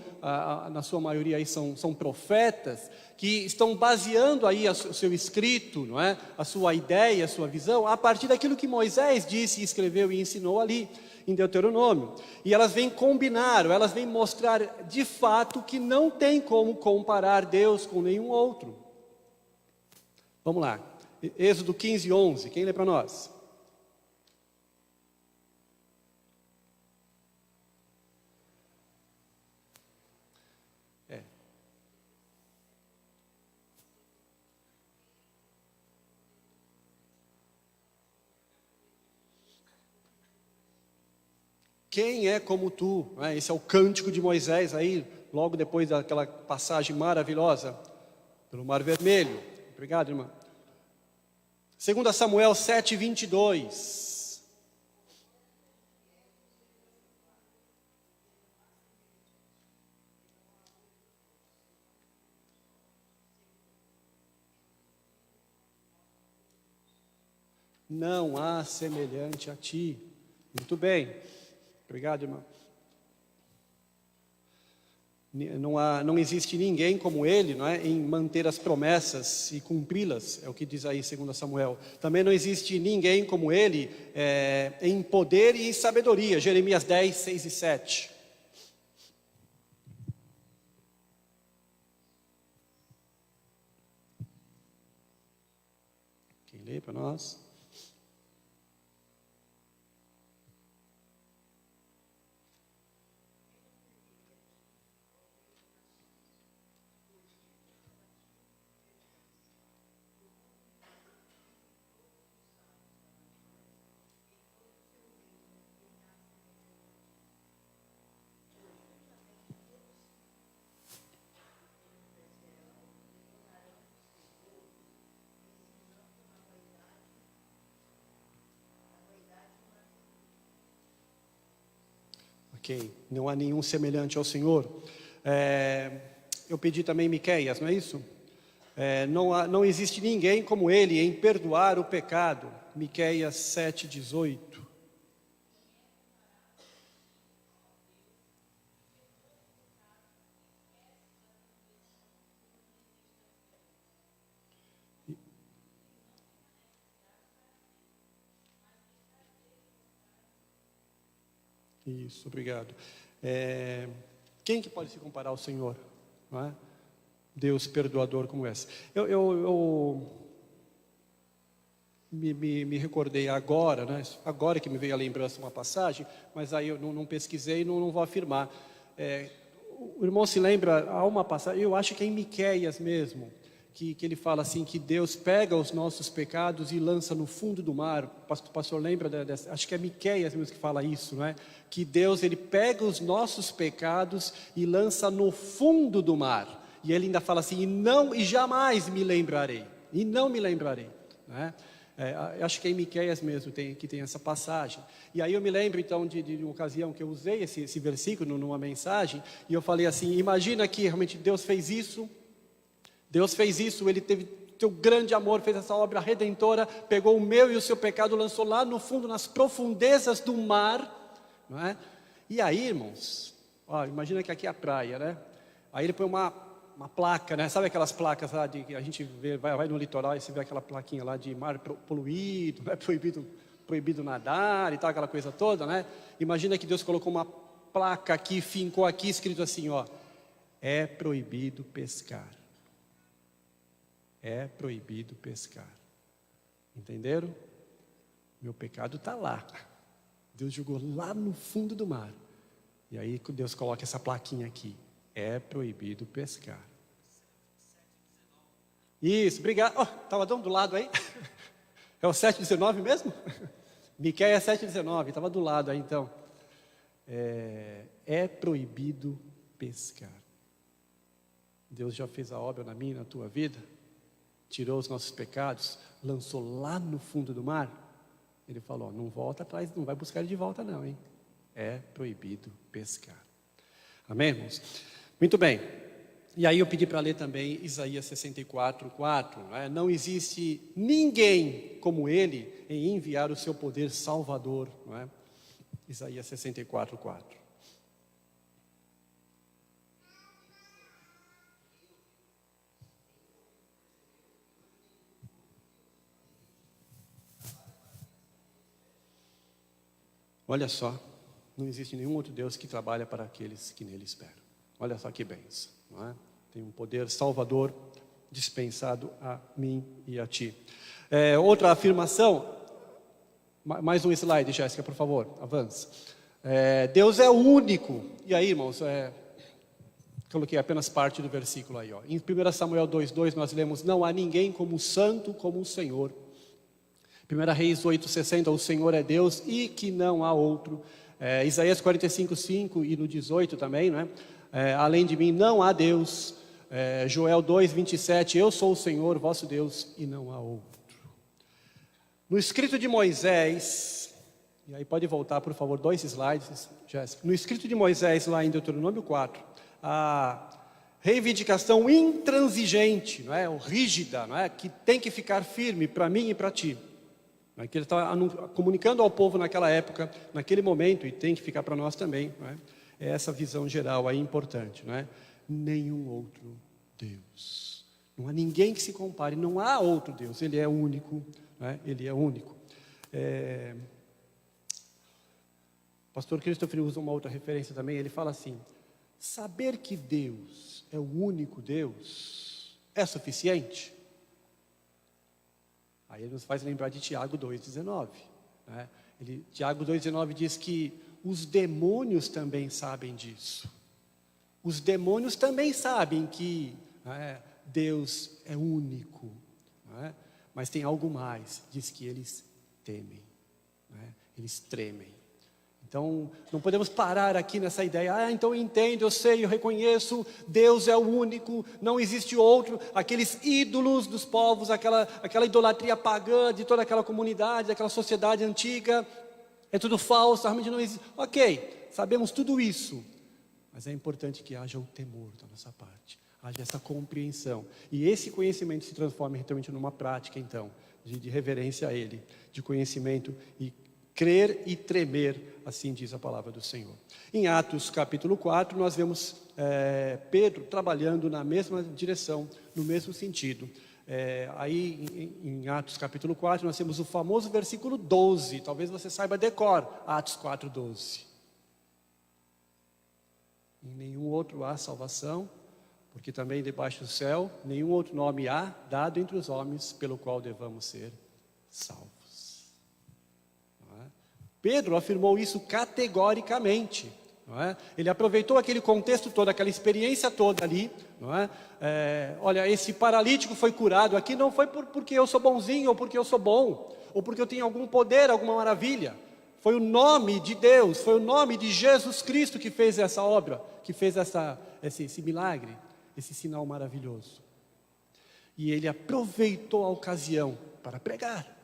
na sua maioria aí são profetas que estão baseando aí o seu escrito, não é? A sua ideia, a sua visão, a partir daquilo que Moisés disse, escreveu e ensinou ali em Deuteronômio. E elas vêm combinar, elas vêm mostrar de fato que não tem como comparar Deus com nenhum outro. Vamos lá, Êxodo 15, 11, quem lê para nós? Quem é como tu? Esse é o cântico de Moisés aí, logo depois daquela passagem maravilhosa pelo Mar Vermelho. Obrigado, irmã. 2 Samuel 7, 22. Não há semelhante a ti. Muito bem. Obrigado, irmão. Não existe ninguém como ele, não é, em manter as promessas e cumpri-las, é o que diz aí 2 Samuel. Também não existe ninguém como ele em poder e em sabedoria, Jeremias 10, 6 e 7. Quem lê para nós? Ok, não há nenhum semelhante ao Senhor. Eu pedi também Miqueias, não é isso? Não existe ninguém como ele em perdoar o pecado. Miqueias 7, 18. Isso, obrigado. Quem que pode se comparar ao Senhor? Não é? Deus perdoador como esse. Eu me recordei agora, né? Agora que me veio a lembrança uma passagem, mas aí eu não pesquisei e não vou afirmar. O irmão se lembra, há uma passagem, eu acho que é em Miqueias mesmo, que ele fala assim, que Deus pega os nossos pecados e lança no fundo do mar. O pastor lembra dessa? Acho que é Miqueias mesmo que fala isso, não é? Que Deus, ele pega os nossos pecados e lança no fundo do mar. E ele ainda fala assim, e jamais me lembrarei, e não me lembrarei, né? Acho que é em Miqueias mesmo que tem essa passagem. E aí eu me lembro então de uma ocasião que eu usei esse versículo numa mensagem, e eu falei assim, imagina que realmente Deus fez isso, ele teve teu grande amor, fez essa obra redentora, pegou o meu e o seu pecado, lançou lá no fundo, nas profundezas do mar, não é? E aí, irmãos, imagina que aqui é a praia, né? Aí ele põe uma placa, né? Sabe aquelas placas lá que a gente vê, vai no litoral e você vê aquela plaquinha lá de mar poluído, né? proibido nadar e tal, aquela coisa toda, né? Imagina que Deus colocou uma placa aqui, fincou aqui, escrito assim, é proibido pescar. É proibido pescar. Entenderam? Meu pecado está lá. Deus jogou lá no fundo do mar. E aí Deus coloca essa plaquinha aqui. É proibido pescar. Isso, obrigado. Estava do lado aí. É o 7,19 mesmo? Miqueias 7,19, estava do lado aí então. É proibido pescar. Deus já fez a obra na minha e na tua vida, tirou os nossos pecados, lançou lá no fundo do mar. Ele falou, não volta atrás, não vai buscar ele de volta não, hein? É proibido pescar. Amém, irmãos? Muito bem. E aí eu pedi para ler também Isaías 64:4. Não existe ninguém como ele em enviar o seu poder salvador. Não é? Isaías 64:4. Olha só, não existe nenhum outro Deus que trabalha para aqueles que nele esperam. Olha só que bênção, não é? Tem um poder salvador dispensado a mim e a ti. Outra afirmação, mais um slide, Jéssica, por favor, avança. Deus é o único. E aí, irmãos, coloquei apenas parte do versículo aí. Em 1 Samuel 2:2 nós lemos, não há ninguém como santo como o Senhor. 1 Reis 8:60, o Senhor é Deus e que não há outro. Isaías 45:5 e no 18 também, né? Além de mim não há Deus. Joel 2:27, eu sou o Senhor, vosso Deus, e não há outro. No escrito de Moisés, e aí pode voltar, por favor, 2 slides, Jéssica. No escrito de Moisés, lá em Deuteronômio 4, a reivindicação intransigente, não é? Ou rígida, não é? Que tem que ficar firme para mim e para ti. Que ele está comunicando ao povo naquela época, naquele momento, e tem que ficar para nós também, não é? É essa visão geral aí importante, não é? Nenhum outro Deus. Não há ninguém que se compare, não há outro Deus, ele é único, não é? Ele é único. O pastor Christopher usa uma outra referência também, ele fala assim, saber que Deus é o único Deus é suficiente? Aí ele nos faz lembrar de Tiago 2,19. Né? Tiago 2,19 diz que os demônios também sabem disso. Os demônios também sabem que Deus é único. Mas tem algo mais, diz que eles temem. Eles tremem. Então, não podemos parar aqui nessa ideia, então eu entendo, eu sei, eu reconheço, Deus é o único, não existe outro, aqueles ídolos dos povos, aquela idolatria pagã de toda aquela comunidade, daquela sociedade antiga, é tudo falso, realmente não existe. Ok, sabemos tudo isso, mas é importante que haja o temor da nossa parte, haja essa compreensão, e esse conhecimento se transforme realmente numa prática, então, de reverência a Ele, de conhecimento e crer e tremer, assim diz a palavra do Senhor. Em Atos capítulo 4, nós vemos Pedro trabalhando na mesma direção, no mesmo sentido. Aí em Atos capítulo 4, nós temos o famoso versículo 12, talvez você saiba decor, Atos 4:12. Em nenhum outro há salvação, porque também debaixo do céu nenhum outro nome há dado entre os homens pelo qual devamos ser salvos. Não é? Pedro afirmou isso categoricamente. Não é? Ele aproveitou aquele contexto todo, aquela experiência toda ali. Não é? Olha, esse paralítico foi curado aqui não foi porque eu sou bonzinho, ou porque eu sou bom, ou porque eu tenho algum poder, alguma maravilha. Foi o nome de Deus, foi o nome de Jesus Cristo que fez essa obra, que fez esse milagre, esse sinal maravilhoso. E ele aproveitou a ocasião para pregar.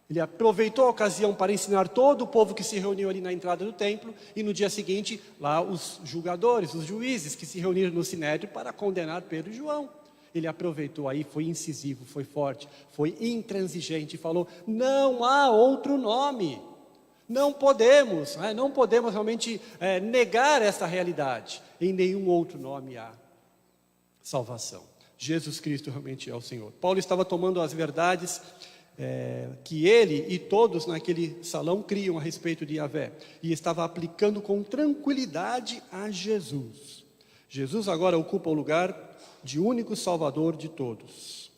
Ele aproveitou a ocasião para ensinar todo o povo que se reuniu ali na entrada do templo, e no dia seguinte, lá os julgadores, os juízes que se reuniram no Sinédrio para condenar Pedro e João. Ele aproveitou aí, foi incisivo, foi forte, foi intransigente e falou: não há outro nome. Não podemos realmente negar essa realidade. Em nenhum outro nome há salvação. Jesus Cristo realmente é o Senhor. Paulo estava tomando as verdades que ele e todos naquele salão criam a respeito de Yahvé, e estava aplicando com tranquilidade a Jesus. Jesus agora ocupa o lugar de único Salvador de todos.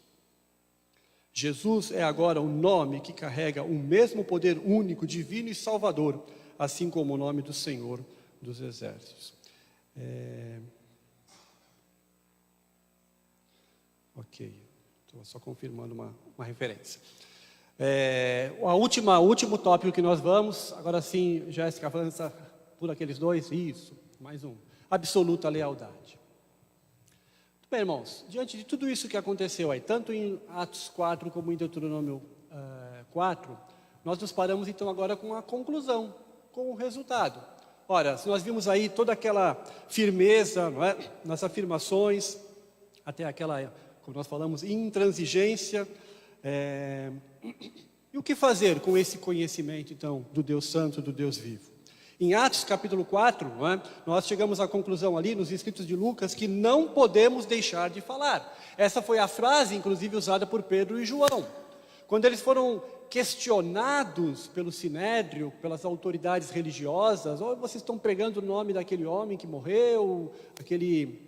Jesus é agora o nome que carrega o mesmo poder único, divino e salvador, assim como o nome do Senhor dos Exércitos. Ok, estou só confirmando uma referência. O último tópico que nós vamos, agora sim, Jéssica, avança por aqueles dois, isso, mais um, absoluta lealdade. Bem, irmãos, diante de tudo isso que aconteceu aí, tanto em Atos 4 como em Deuteronômio 4, nós nos paramos então agora com a conclusão, com o resultado. Ora, se nós vimos aí toda aquela firmeza, não é, nas afirmações, até aquela, como nós falamos, intransigência, e o que fazer com esse conhecimento então do Deus Santo, do Deus vivo? Em Atos capítulo 4, não é, nós chegamos à conclusão ali nos escritos de Lucas que não podemos deixar de falar. Essa foi a frase inclusive usada por Pedro e João. Quando eles foram questionados pelo Sinédrio, pelas autoridades religiosas: vocês estão pregando o nome daquele homem que morreu, aquele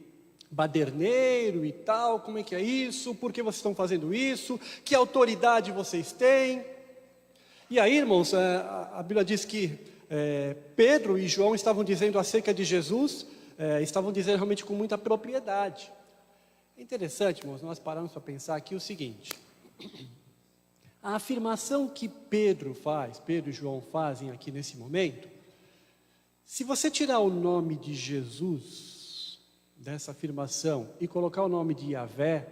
baderneiro e tal, como é que é isso? Por que vocês estão fazendo isso? Que autoridade vocês têm? E aí, irmãos, a Bíblia diz que Pedro e João estavam dizendo acerca de Jesus, estavam dizendo realmente com muita propriedade. É interessante, irmãos, nós paramos para pensar aqui o seguinte: a afirmação que Pedro e João fazem aqui nesse momento, se você tirar o nome de Jesus dessa afirmação e colocar o nome de Yahvé,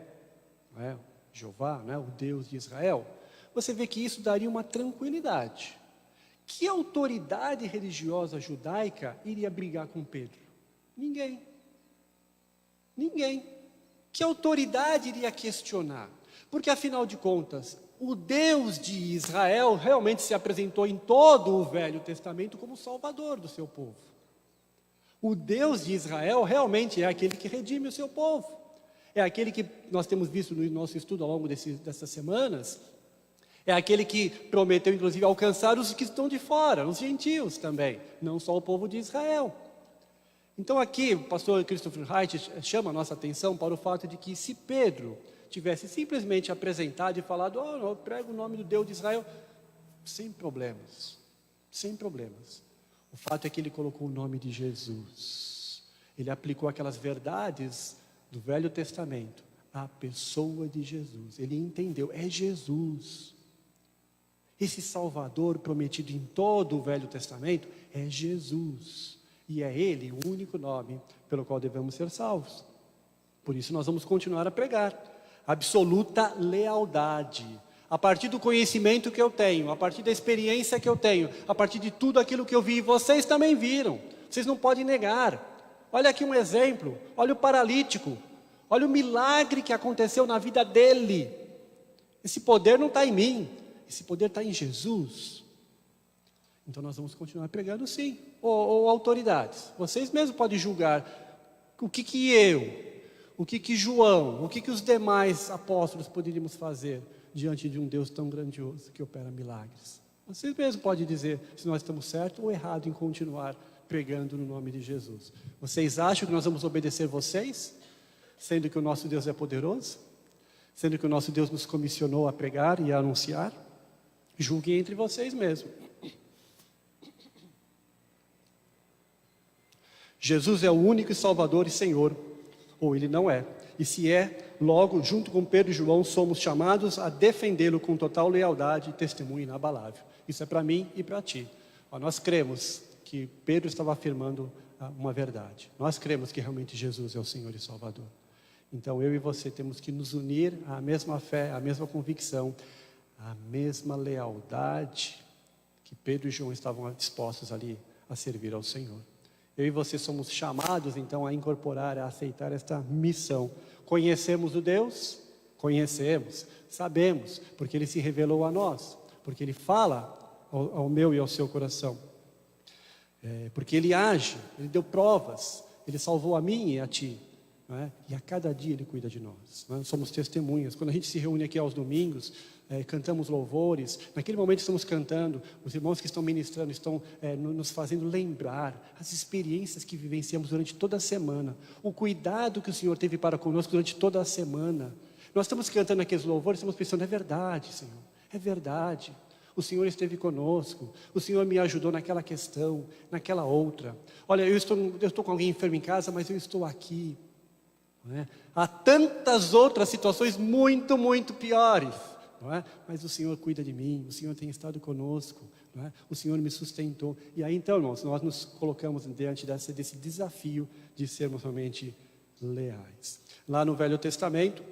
Jeová, o Deus de Israel, você vê que isso daria uma tranquilidade. Que autoridade religiosa judaica iria brigar com Pedro? Ninguém. Ninguém. Que autoridade iria questionar? Porque afinal de contas, o Deus de Israel realmente se apresentou em todo o Velho Testamento como Salvador do seu povo. O Deus de Israel realmente é aquele que redime o seu povo. É aquele que nós temos visto no nosso estudo ao longo dessas semanas. É aquele que prometeu, inclusive, alcançar os que estão de fora, os gentios também, não só o povo de Israel. Então aqui, o pastor Christopher Wright chama a nossa atenção para o fato de que se Pedro tivesse simplesmente apresentado e falado: eu prego o nome do Deus de Israel, sem problemas. O fato é que ele colocou o nome de Jesus. Ele aplicou aquelas verdades do Velho Testamento à pessoa de Jesus. Ele entendeu, é Jesus. Esse Salvador prometido em todo o Velho Testamento é Jesus. E é Ele o único nome pelo qual devemos ser salvos. Por isso nós vamos continuar a pregar. Absoluta lealdade. A partir do conhecimento que eu tenho, a partir da experiência que eu tenho, a partir de tudo aquilo que eu vi, vocês também viram. Vocês não podem negar. Olha aqui um exemplo. Olha o paralítico. Olha o milagre que aconteceu na vida dele. Esse poder não está em mim. Esse poder está em Jesus. Então nós vamos continuar pregando, sim. Ou autoridades, vocês mesmos podem julgar o que eu, o que João, o que os demais apóstolos poderíamos fazer diante de um Deus tão grandioso que opera milagres. Vocês mesmos podem dizer se nós estamos certos ou errados em continuar pregando no nome de Jesus. Vocês acham que nós vamos obedecer vocês? Sendo que o nosso Deus é poderoso? Sendo que o nosso Deus nos comissionou a pregar e a anunciar? Julguem entre vocês mesmos. Jesus é o único Salvador e Senhor, ou Ele não é. E se é, logo, junto com Pedro e João, somos chamados a defendê-lo com total lealdade e testemunho inabalável. Isso é para mim e para ti. Nós cremos que Pedro estava afirmando uma verdade. Nós cremos que realmente Jesus é o Senhor e Salvador. Então eu e você temos que nos unir à mesma fé, à mesma convicção, à mesma lealdade que Pedro e João estavam dispostos ali a servir ao Senhor. Eu e você somos chamados então a incorporar, a aceitar esta missão. Conhecemos o Deus? Conhecemos, sabemos, porque Ele se revelou a nós, porque Ele fala ao meu e ao seu coração. Porque Ele age, Ele deu provas, Ele salvou a mim e a ti. Não é? E a cada dia Ele cuida de nós. Não é? Somos testemunhas. Quando a gente se reúne aqui aos domingos, cantamos louvores, naquele momento estamos cantando, os irmãos que estão ministrando estão nos fazendo lembrar as experiências que vivenciamos durante toda a semana, o cuidado que o Senhor teve para conosco durante toda a semana. Nós estamos cantando aqueles louvores, estamos pensando, é verdade, Senhor, é verdade. O Senhor esteve conosco, o Senhor me ajudou naquela questão, naquela outra. Olha, eu estou com alguém enfermo em casa, mas eu estou aqui. Não é? Há tantas outras situações muito, muito piores. Não é? Mas o Senhor cuida de mim, o Senhor tem estado conosco, não é? O Senhor me sustentou. E aí então, irmãos, nós nos colocamos diante desse desafio de sermos realmente leais. Lá no Velho Testamento,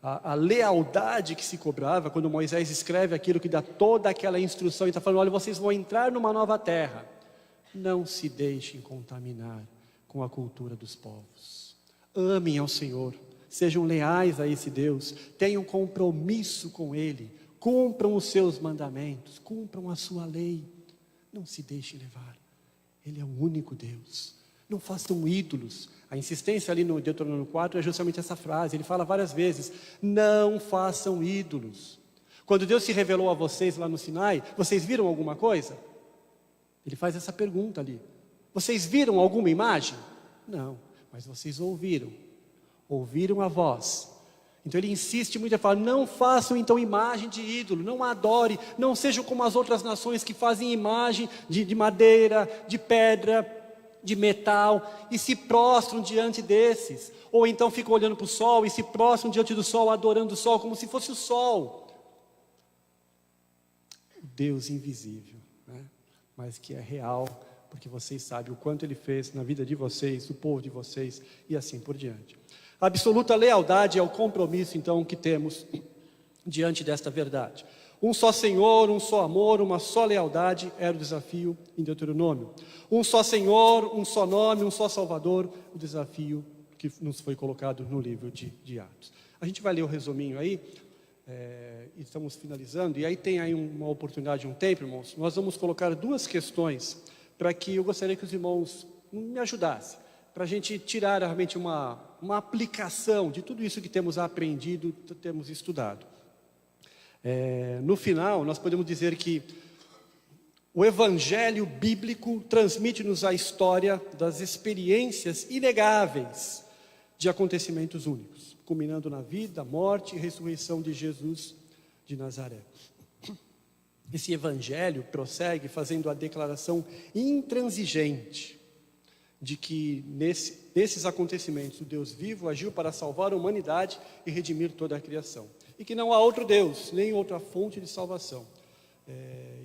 a lealdade que se cobrava, quando Moisés escreve aquilo que dá toda aquela instrução, e está falando, olha, vocês vão entrar numa nova terra, não se deixem contaminar com a cultura dos povos. Amem ao Senhor, sejam leais a esse Deus, tenham compromisso com Ele, cumpram os seus mandamentos, cumpram a sua lei, não se deixem levar, Ele é o único Deus, não façam ídolos. A insistência ali no Deuteronômio 4 é justamente essa frase, ele fala várias vezes, não façam ídolos. Quando Deus se revelou a vocês lá no Sinai, vocês viram alguma coisa? Ele faz essa pergunta ali, vocês viram alguma imagem? Não, mas vocês ouviram a voz. Então ele insiste muito, ele fala, não façam então imagem de ídolo, não adore, não sejam como as outras nações que fazem imagem de madeira, de pedra, de metal, e se prostram diante desses, ou então ficam olhando para o sol, e se prostram diante do sol, adorando o sol, como se fosse o sol. O Deus invisível, né? Mas que é real, porque vocês sabem o quanto Ele fez na vida de vocês, do povo de vocês, e assim por diante. A absoluta lealdade é o compromisso, então, que temos diante desta verdade. Um só Senhor, um só amor, uma só lealdade era o desafio em Deuteronômio. Um só Senhor, um só nome, um só Salvador, o desafio que nos foi colocado no livro de Atos. A gente vai ler o resuminho aí, estamos finalizando, e aí tem aí uma oportunidade, um tempo, irmãos. Nós vamos colocar duas questões para que eu gostaria que os irmãos me ajudassem, para a gente tirar realmente uma aplicação de tudo isso que temos aprendido, temos estudado. No final, nós podemos dizer que o Evangelho bíblico transmite-nos a história das experiências inegáveis de acontecimentos únicos, culminando na vida, morte e ressurreição de Jesus de Nazaré. Esse Evangelho prossegue fazendo a declaração intransigente de que nesses acontecimentos o Deus vivo agiu para salvar a humanidade e redimir toda a criação. E que não há outro Deus, nem outra fonte de salvação.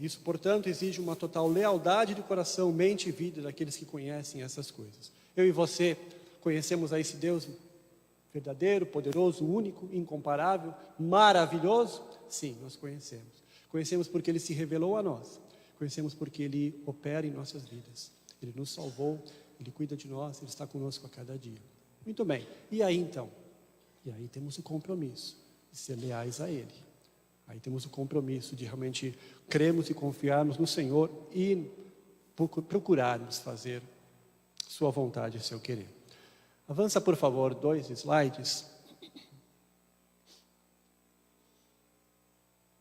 Isso, portanto, exige uma total lealdade de coração, mente e vida daqueles que conhecem essas coisas. Eu e você conhecemos a esse Deus verdadeiro, poderoso, único, incomparável, maravilhoso? Sim, nós conhecemos. Conhecemos porque Ele se revelou a nós. Conhecemos porque Ele opera em nossas vidas. Ele nos salvou, Ele cuida de nós, Ele está conosco a cada dia. Muito bem, e aí então? E aí temos o compromisso de ser leais a Ele. Aí temos o compromisso de realmente crermos e confiarmos no Senhor e procurarmos fazer Sua vontade e Seu querer. Avança, por favor, 2 slides.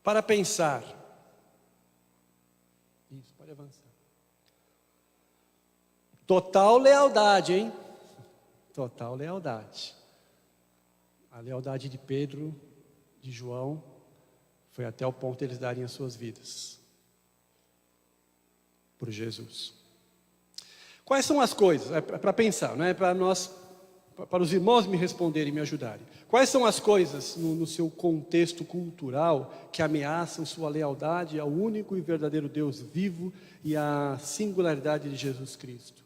Para pensar. Isso, pode avançar. Total lealdade, hein? Total lealdade. A lealdade de Pedro, de João, foi até o ponto de eles darem as suas vidas por Jesus. Quais são as coisas? É para pensar, não é para nós, para os irmãos me responderem e me ajudarem. Quais são as coisas no seu contexto cultural que ameaçam sua lealdade ao único e verdadeiro Deus vivo e à singularidade de Jesus Cristo?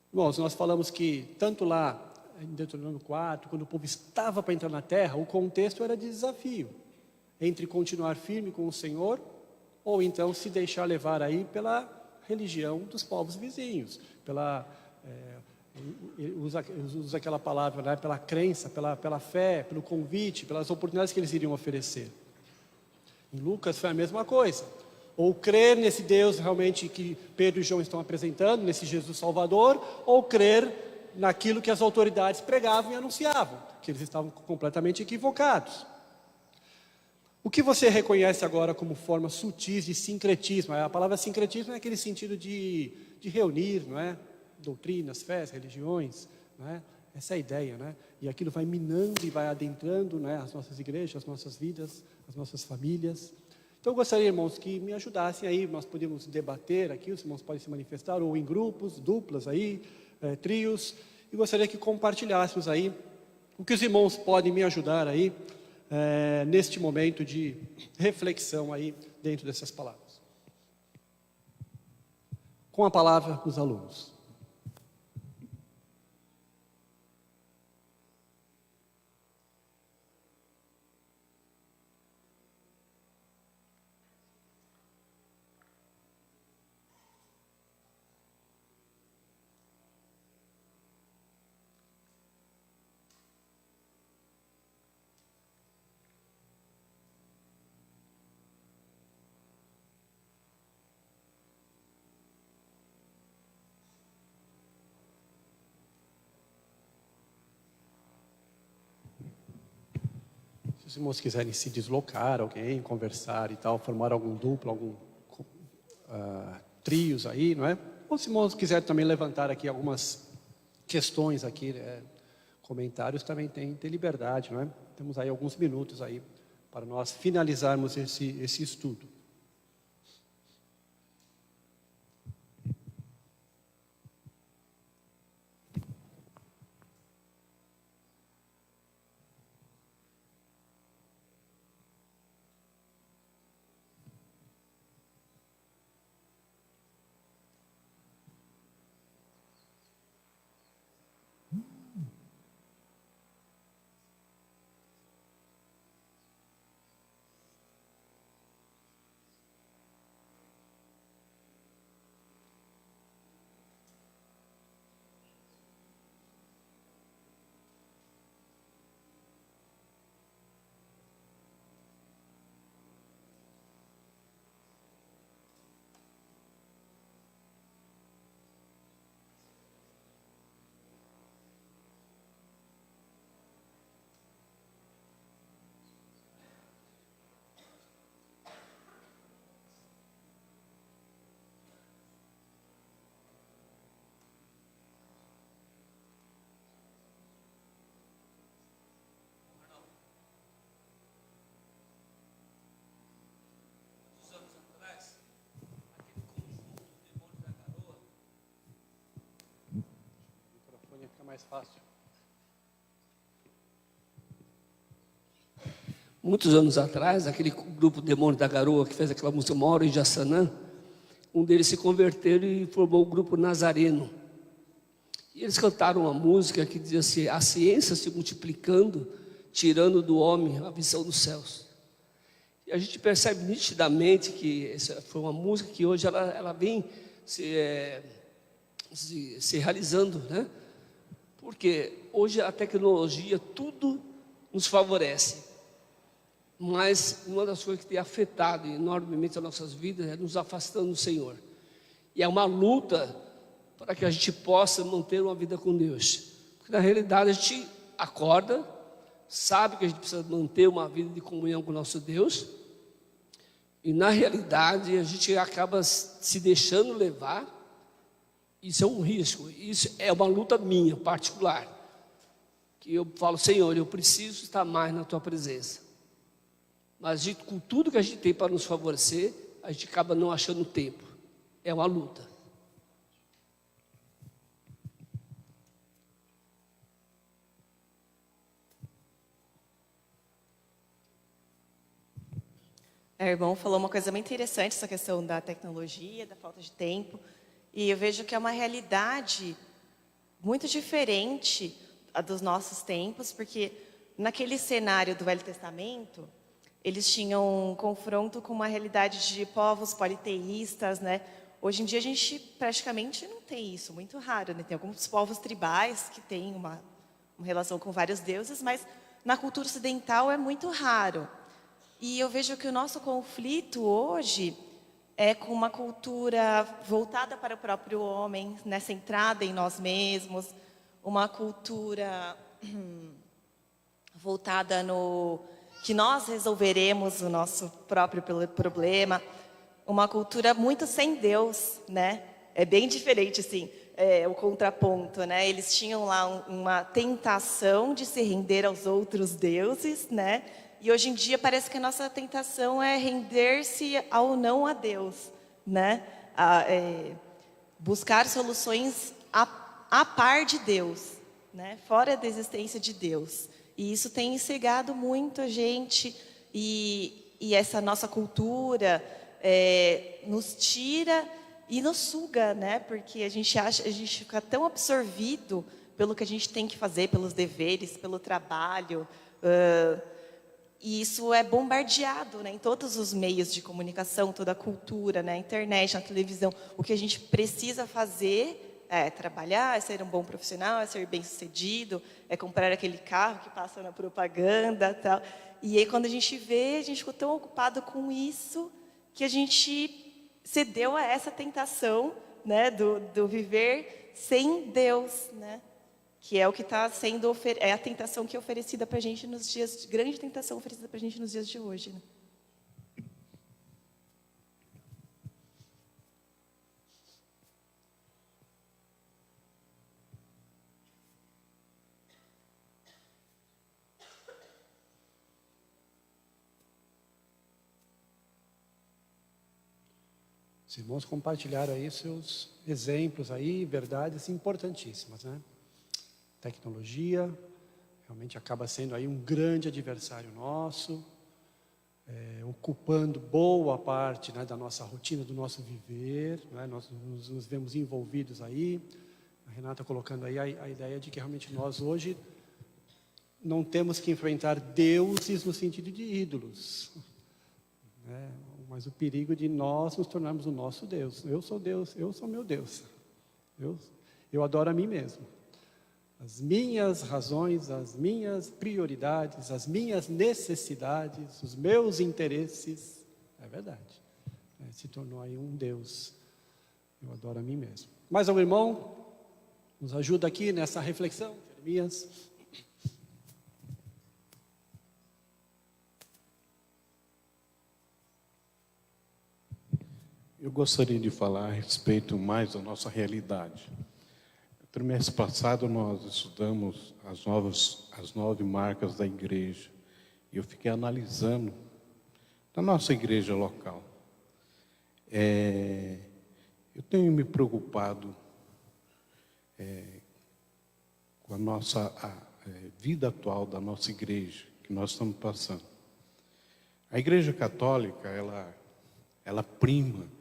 Irmãos, nós falamos que tanto lá em Deuteronômio 4, quando o povo estava para entrar na terra, o contexto era de desafio, entre continuar firme com o Senhor, ou então se deixar levar aí pela religião dos povos vizinhos, usa aquela palavra, né, pela crença, pela fé, pelo convite, pelas oportunidades que eles iriam oferecer. Em Lucas foi a mesma coisa. Ou crer nesse Deus realmente que Pedro e João estão apresentando, nesse Jesus Salvador, ou crer naquilo que as autoridades pregavam e anunciavam, que eles estavam completamente equivocados. O que você reconhece agora como formas sutis de sincretismo? A palavra sincretismo é aquele sentido de reunir, não é? Doutrinas, fés, religiões, não é? Essa é a ideia, né? E aquilo vai minando e vai adentrando, né, as nossas igrejas, as nossas vidas, as nossas famílias. Então eu gostaria, irmãos, que me ajudassem aí, nós podemos debater aqui, os irmãos podem se manifestar, ou em grupos, duplas aí, trios, e gostaria que compartilhássemos aí o que os irmãos podem me ajudar aí, neste momento de reflexão aí, dentro dessas palavras. Com a palavra, os alunos. Se os irmãos quiserem se deslocar, alguém, conversar e tal, formar algum duplo, trios aí, não é? Ou se os irmãos quiserem também levantar aqui algumas questões aqui, comentários, também tem liberdade, não é? Temos aí alguns minutos aí para nós finalizarmos esse estudo. Mais fácil. Muitos anos atrás, aquele grupo Demônio da Garoa que fez aquela música Uma Hora em Jaçanã, um deles se converteu e formou o grupo Nazareno. E eles cantaram uma música que dizia assim: a ciência se multiplicando, tirando do homem a visão dos céus. E a gente percebe nitidamente que essa foi uma música que hoje ela vem se realizando, né? Porque hoje a tecnologia, tudo nos favorece. Mas uma das coisas que tem afetado enormemente as nossas vidas é nos afastando do Senhor. E é uma luta para que a gente possa manter uma vida com Deus. Porque na realidade a gente acorda, sabe que a gente precisa manter uma vida de comunhão com o nosso Deus. E na realidade a gente acaba se deixando levar Isso é um risco, isso é uma luta minha, particular. Que eu falo, Senhor, eu preciso estar mais na Tua presença. Mas com tudo que a gente tem para nos favorecer, a gente acaba não achando tempo. É uma luta. O irmão falou uma coisa muito interessante, essa questão da tecnologia, da falta de tempo. E eu vejo que é uma realidade muito diferente a dos nossos tempos, porque naquele cenário do Velho Testamento, eles tinham um confronto com uma realidade de povos politeístas, né? Hoje em dia a gente praticamente não tem isso, muito raro, né? Tem alguns povos tribais que têm uma relação com vários deuses, mas na cultura ocidental é muito raro. E eu vejo que o nosso conflito hoje é com uma cultura voltada para o próprio homem, né, centrada em nós mesmos, uma cultura voltada no que nós resolveremos o nosso próprio problema, uma cultura muito sem Deus, né? É bem diferente, assim, o contraponto, né? Eles tinham lá uma tentação de se render aos outros deuses, né? E hoje em dia parece que a nossa tentação é render-se ao não a Deus, né? Buscar soluções a par de Deus, né? Fora da existência de Deus. E isso tem cegado muito a gente e essa nossa cultura nos tira e nos suga, né? Porque a gente fica tão absorvido pelo que a gente tem que fazer, pelos deveres, pelo trabalho. E isso é bombardeado, né, em todos os meios de comunicação, toda a cultura, né, na internet, na televisão. O que a gente precisa fazer é trabalhar, é ser um bom profissional, é ser bem-sucedido, é comprar aquele carro que passa na propaganda, tal. E aí, quando a gente vê, a gente ficou tão ocupado com isso que a gente cedeu a essa tentação, né, do viver sem Deus, né? Que é o que está sendo é a tentação que é oferecida para a gente nos dias, grande tentação oferecida para a gente nos dias de hoje, né? Os irmãos compartilharam aí seus exemplos aí, verdades importantíssimas, né? Tecnologia realmente acaba sendo aí um grande adversário nosso, ocupando boa parte, né, da nossa rotina, do nosso viver, né? Nós nos vemos envolvidos aí. A Renata colocando aí a ideia de que realmente nós hoje não temos que enfrentar deuses no sentido de ídolos, né? Mas o perigo de nós nos tornarmos o nosso Deus. Eu sou Deus, eu sou meu Deus. Eu adoro a mim mesmo. As minhas razões, as minhas prioridades, as minhas necessidades, os meus interesses, é verdade, se tornou aí um Deus. Eu adoro a mim mesmo. Mais algum irmão nos ajuda aqui nessa reflexão, Jeremias? Eu gostaria de falar a respeito mais da nossa realidade. No trimestre passado nós estudamos as 9 marcas da igreja. E eu fiquei analisando da nossa igreja local. Eu tenho me preocupado com a nossa vida atual da nossa igreja, que nós estamos passando. A igreja católica, ela prima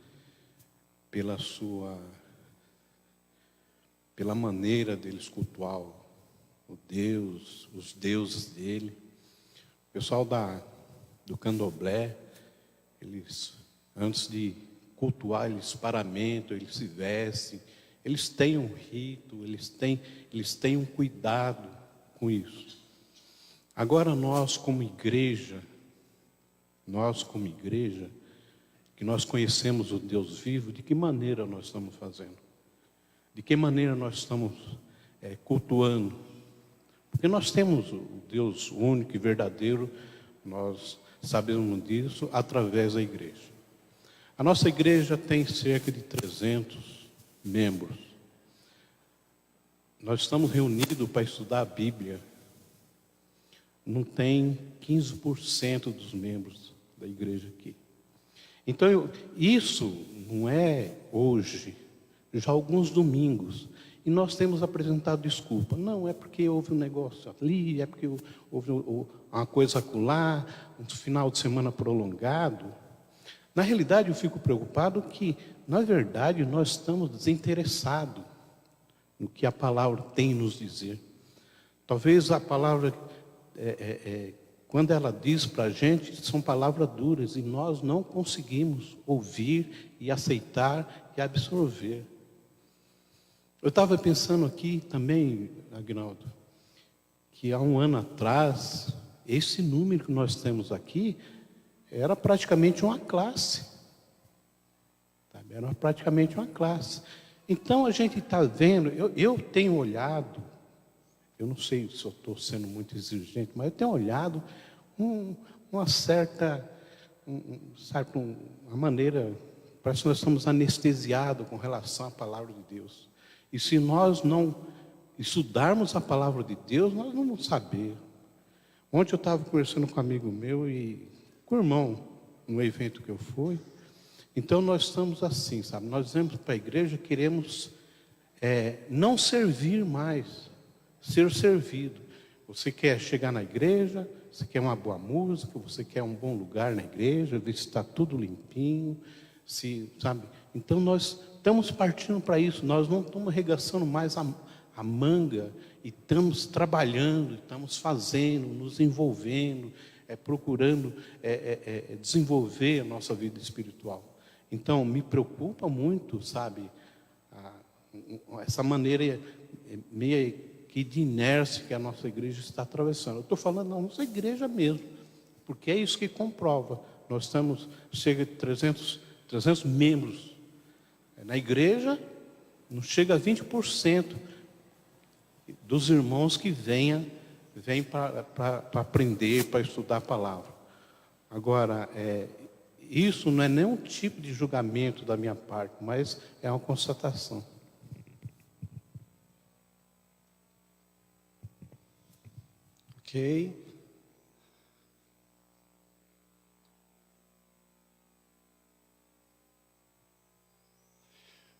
pela maneira deles cultuar os deuses dele. O pessoal do candomblé, eles, antes de cultuar, eles paramentam, eles se vestem, eles têm um rito, eles têm um cuidado com isso. Agora nós como igreja, que nós conhecemos o Deus vivo, de que maneira nós estamos fazendo? De que maneira nós estamos cultuando? Porque nós temos o Deus único e verdadeiro, nós sabemos disso através da igreja. A nossa igreja tem cerca de 300 membros. nós estamos reunidos para estudar a Bíblia. Não tem 15% dos membros da igreja aqui. Então, isso não é hoje, já há alguns domingos. E nós temos apresentado desculpa. Não, é porque houve um negócio ali, é porque houve uma coisa acolá, um final de semana prolongado. Na realidade, eu fico preocupado que, na verdade, nós estamos desinteressados no que a palavra tem a nos dizer. Talvez a palavra, quando ela diz para a gente, são palavras duras e nós não conseguimos ouvir e aceitar e absorver. Eu estava pensando aqui também, Agnaldo, que há um ano atrás, esse número que nós temos aqui era praticamente uma classe. Sabe? Era praticamente uma classe. Então a gente está vendo, eu tenho olhado, eu não sei se eu estou sendo muito exigente, mas eu tenho olhado uma certa, uma maneira, parece que nós estamos anestesiados com relação à palavra de Deus. E se nós não estudarmos a palavra de Deus, nós não vamos saber. Ontem eu estava conversando com um amigo meu e com o irmão, no evento que eu fui. Então nós estamos assim, sabe? Nós vamos para a igreja, queremos não servir mais, ser servido. Você quer chegar na igreja, você quer uma boa música, você quer um bom lugar na igreja, ver se está tudo limpinho, sabe? Então nós estamos partindo para isso, nós não estamos arregaçando mais a manga e estamos trabalhando, estamos fazendo, nos envolvendo, procurando desenvolver a nossa vida espiritual. Então, me preocupa muito, sabe, essa maneira meio que de inércia que a nossa igreja está atravessando. Eu estou falando da nossa igreja mesmo, porque é isso que comprova. Nós estamos, chega de 300 membros na igreja, não chega a 20% dos irmãos que vêm para aprender, para estudar a palavra. Agora, isso não é nenhum tipo de julgamento da minha parte, mas é uma constatação. Ok.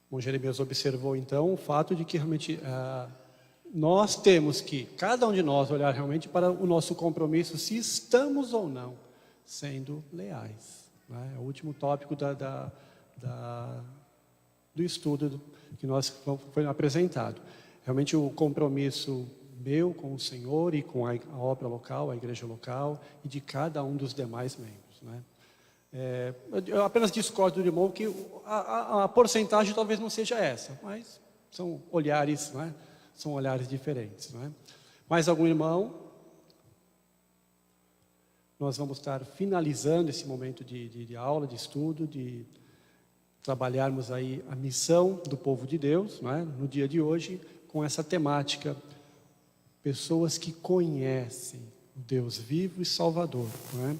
Bom, Jeremias observou então o fato de que realmente nós temos que, cada um de nós, olhar realmente para o nosso compromisso, se estamos ou não sendo leais. Né? É o último tópico do estudo que foi apresentado. Realmente o compromisso meu com o Senhor e com a obra local, a igreja local e de cada um dos demais membros. Né? Eu apenas discordo do irmão que a porcentagem talvez não seja essa, mas são olhares, não é? São olhares diferentes. Não é? Mais algum irmão? Nós vamos estar finalizando esse momento de aula, de estudo, de trabalharmos aí a missão do povo de Deus, não é? No dia de hoje, com essa temática, pessoas que conhecem o Deus vivo e Salvador, não é?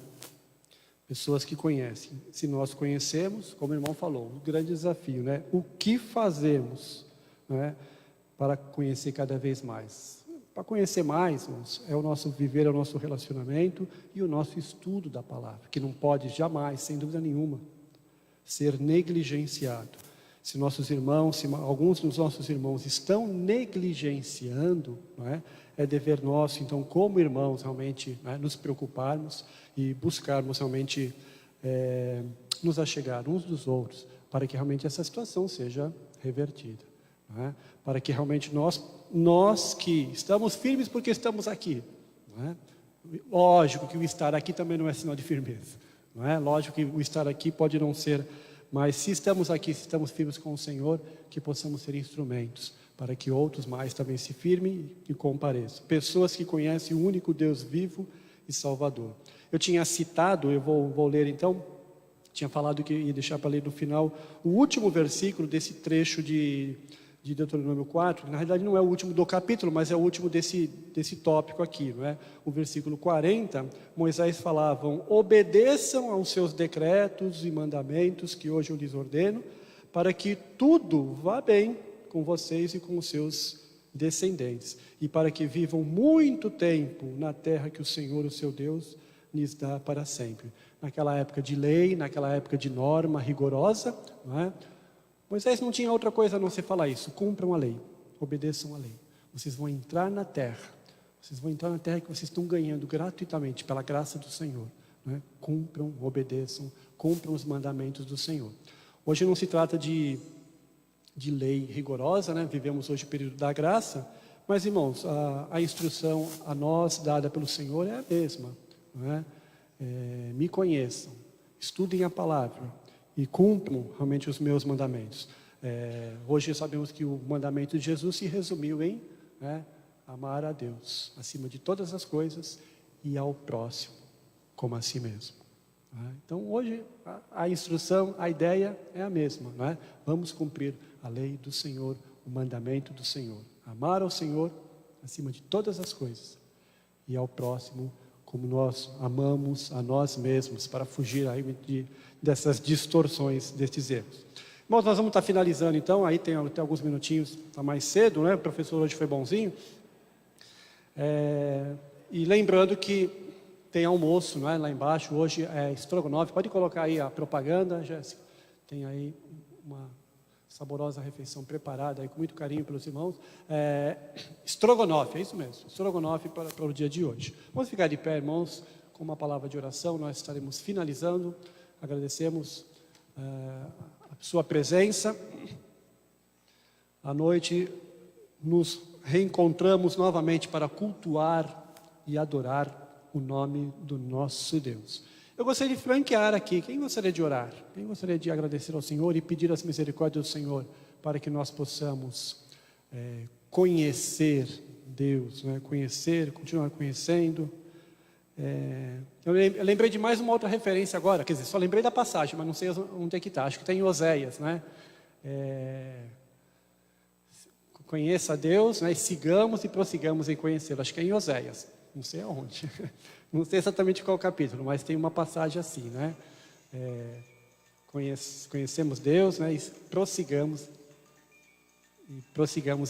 Pessoas que conhecem. Se nós conhecemos, como o irmão falou, o grande desafio, né? O que fazemos, né, para conhecer cada vez mais? Para conhecer mais, irmãos, é o nosso viver, é o nosso relacionamento e o nosso estudo da palavra, que não pode jamais, sem dúvida nenhuma, ser negligenciado. Se nossos irmãos, se alguns dos nossos irmãos estão negligenciando, não é? É dever nosso, então, como irmãos, realmente, né, nos preocuparmos e buscarmos realmente nos achegar uns dos outros, para que realmente essa situação seja revertida. Não é? Para que realmente nós que estamos firmes porque estamos aqui. Não é? Lógico que o estar aqui também não é sinal de firmeza. Não é? Lógico que o estar aqui pode não ser, mas se estamos aqui, se estamos firmes com o Senhor, que possamos ser instrumentos para que outros mais também se firmem e compareçam. Pessoas que conhecem o único Deus vivo e Salvador. Eu tinha citado, eu vou ler então, tinha falado que ia deixar para ler no final, o último versículo desse trecho de Deuteronômio 4, que na realidade não é o último do capítulo, mas é o último desse tópico aqui, não é? O versículo 40, Moisés falava: obedeçam aos seus decretos e mandamentos que hoje eu lhes ordeno, para que tudo vá bem com vocês e com os seus descendentes, e para que vivam muito tempo na terra que o Senhor, o seu Deus, lhes dá para sempre. Naquela época de lei, naquela época de norma rigorosa, não é? Moisés não tinha outra coisa a não ser falar isso: cumpram a lei, obedeçam a lei. Vocês vão entrar na terra, vocês vão entrar na terra que vocês estão ganhando gratuitamente pela graça do Senhor. Não é? Cumpram, obedeçam, cumpram os mandamentos do Senhor. Hoje não se trata de lei rigorosa, né? Vivemos hoje o período da graça, mas, irmãos, a instrução a nós dada pelo Senhor é a mesma. Não é? Me conheçam, estudem a palavra e cumpram realmente os meus mandamentos. Hoje sabemos que o mandamento de Jesus se resumiu em amar a Deus acima de todas as coisas e ao próximo como a si mesmo. Então hoje a instrução, a ideia é a mesma, não é? Vamos cumprir a lei do Senhor, o mandamento do Senhor, amar ao Senhor acima de todas as coisas e ao próximo como nós amamos a nós mesmos, para fugir aí dessas distorções, destes erros. Bom, nós vamos estar finalizando então, aí tem até alguns minutinhos, está mais cedo, né? O professor hoje foi bonzinho. E lembrando que tem almoço, não é? Lá embaixo, hoje é estrogonofe. Pode colocar aí a propaganda, Jéssica. Tem aí uma saborosa refeição preparada aí com muito carinho pelos irmãos. Estrogonofe, é isso mesmo. Estrogonofe para o dia de hoje. Vamos ficar de pé, irmãos, com uma palavra de oração. Nós estaremos finalizando. Agradecemos a sua presença. À noite nos reencontramos novamente para cultuar e adorar o nome do nosso Deus. Eu gostaria de franquear aqui. Quem gostaria de orar? Quem gostaria de agradecer ao Senhor e pedir as misericórdias do Senhor para que nós possamos conhecer Deus, né? Conhecer, continuar conhecendo. Eu lembrei de mais uma outra referência agora, quer dizer, só lembrei da passagem, mas não sei onde é que está. Acho que está em Oséias, né? Conheça a Deus, né? E sigamos e prossigamos em conhecê-lo. Acho que é em Oséias, não sei aonde. Não sei exatamente qual capítulo, mas tem uma passagem assim, né? Conhecemos Deus, né? E prossigamos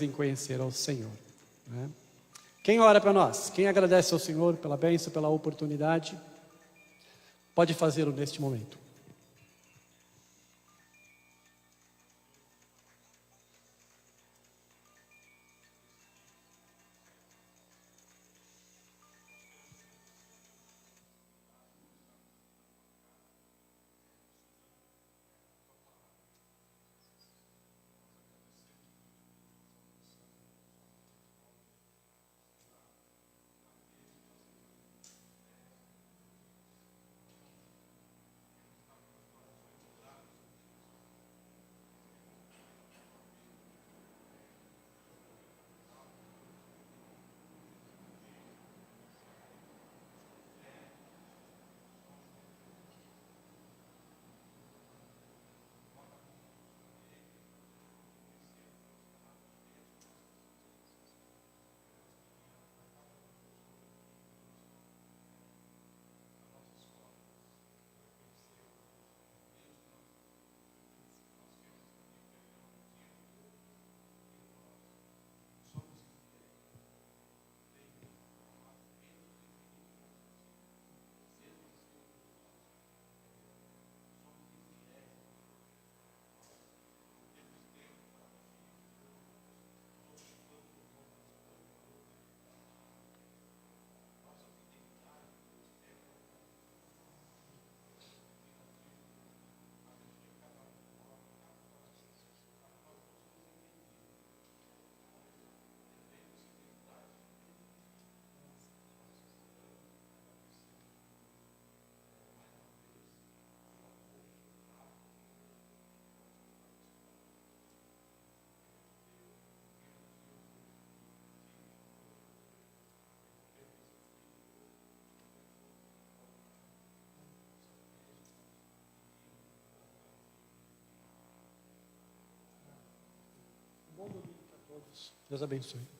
em conhecer ao Senhor, né? Quem ora para nós? Quem agradece ao Senhor pela bênção, pela oportunidade, pode fazê-lo neste momento. Bom domingo para todos. Deus abençoe.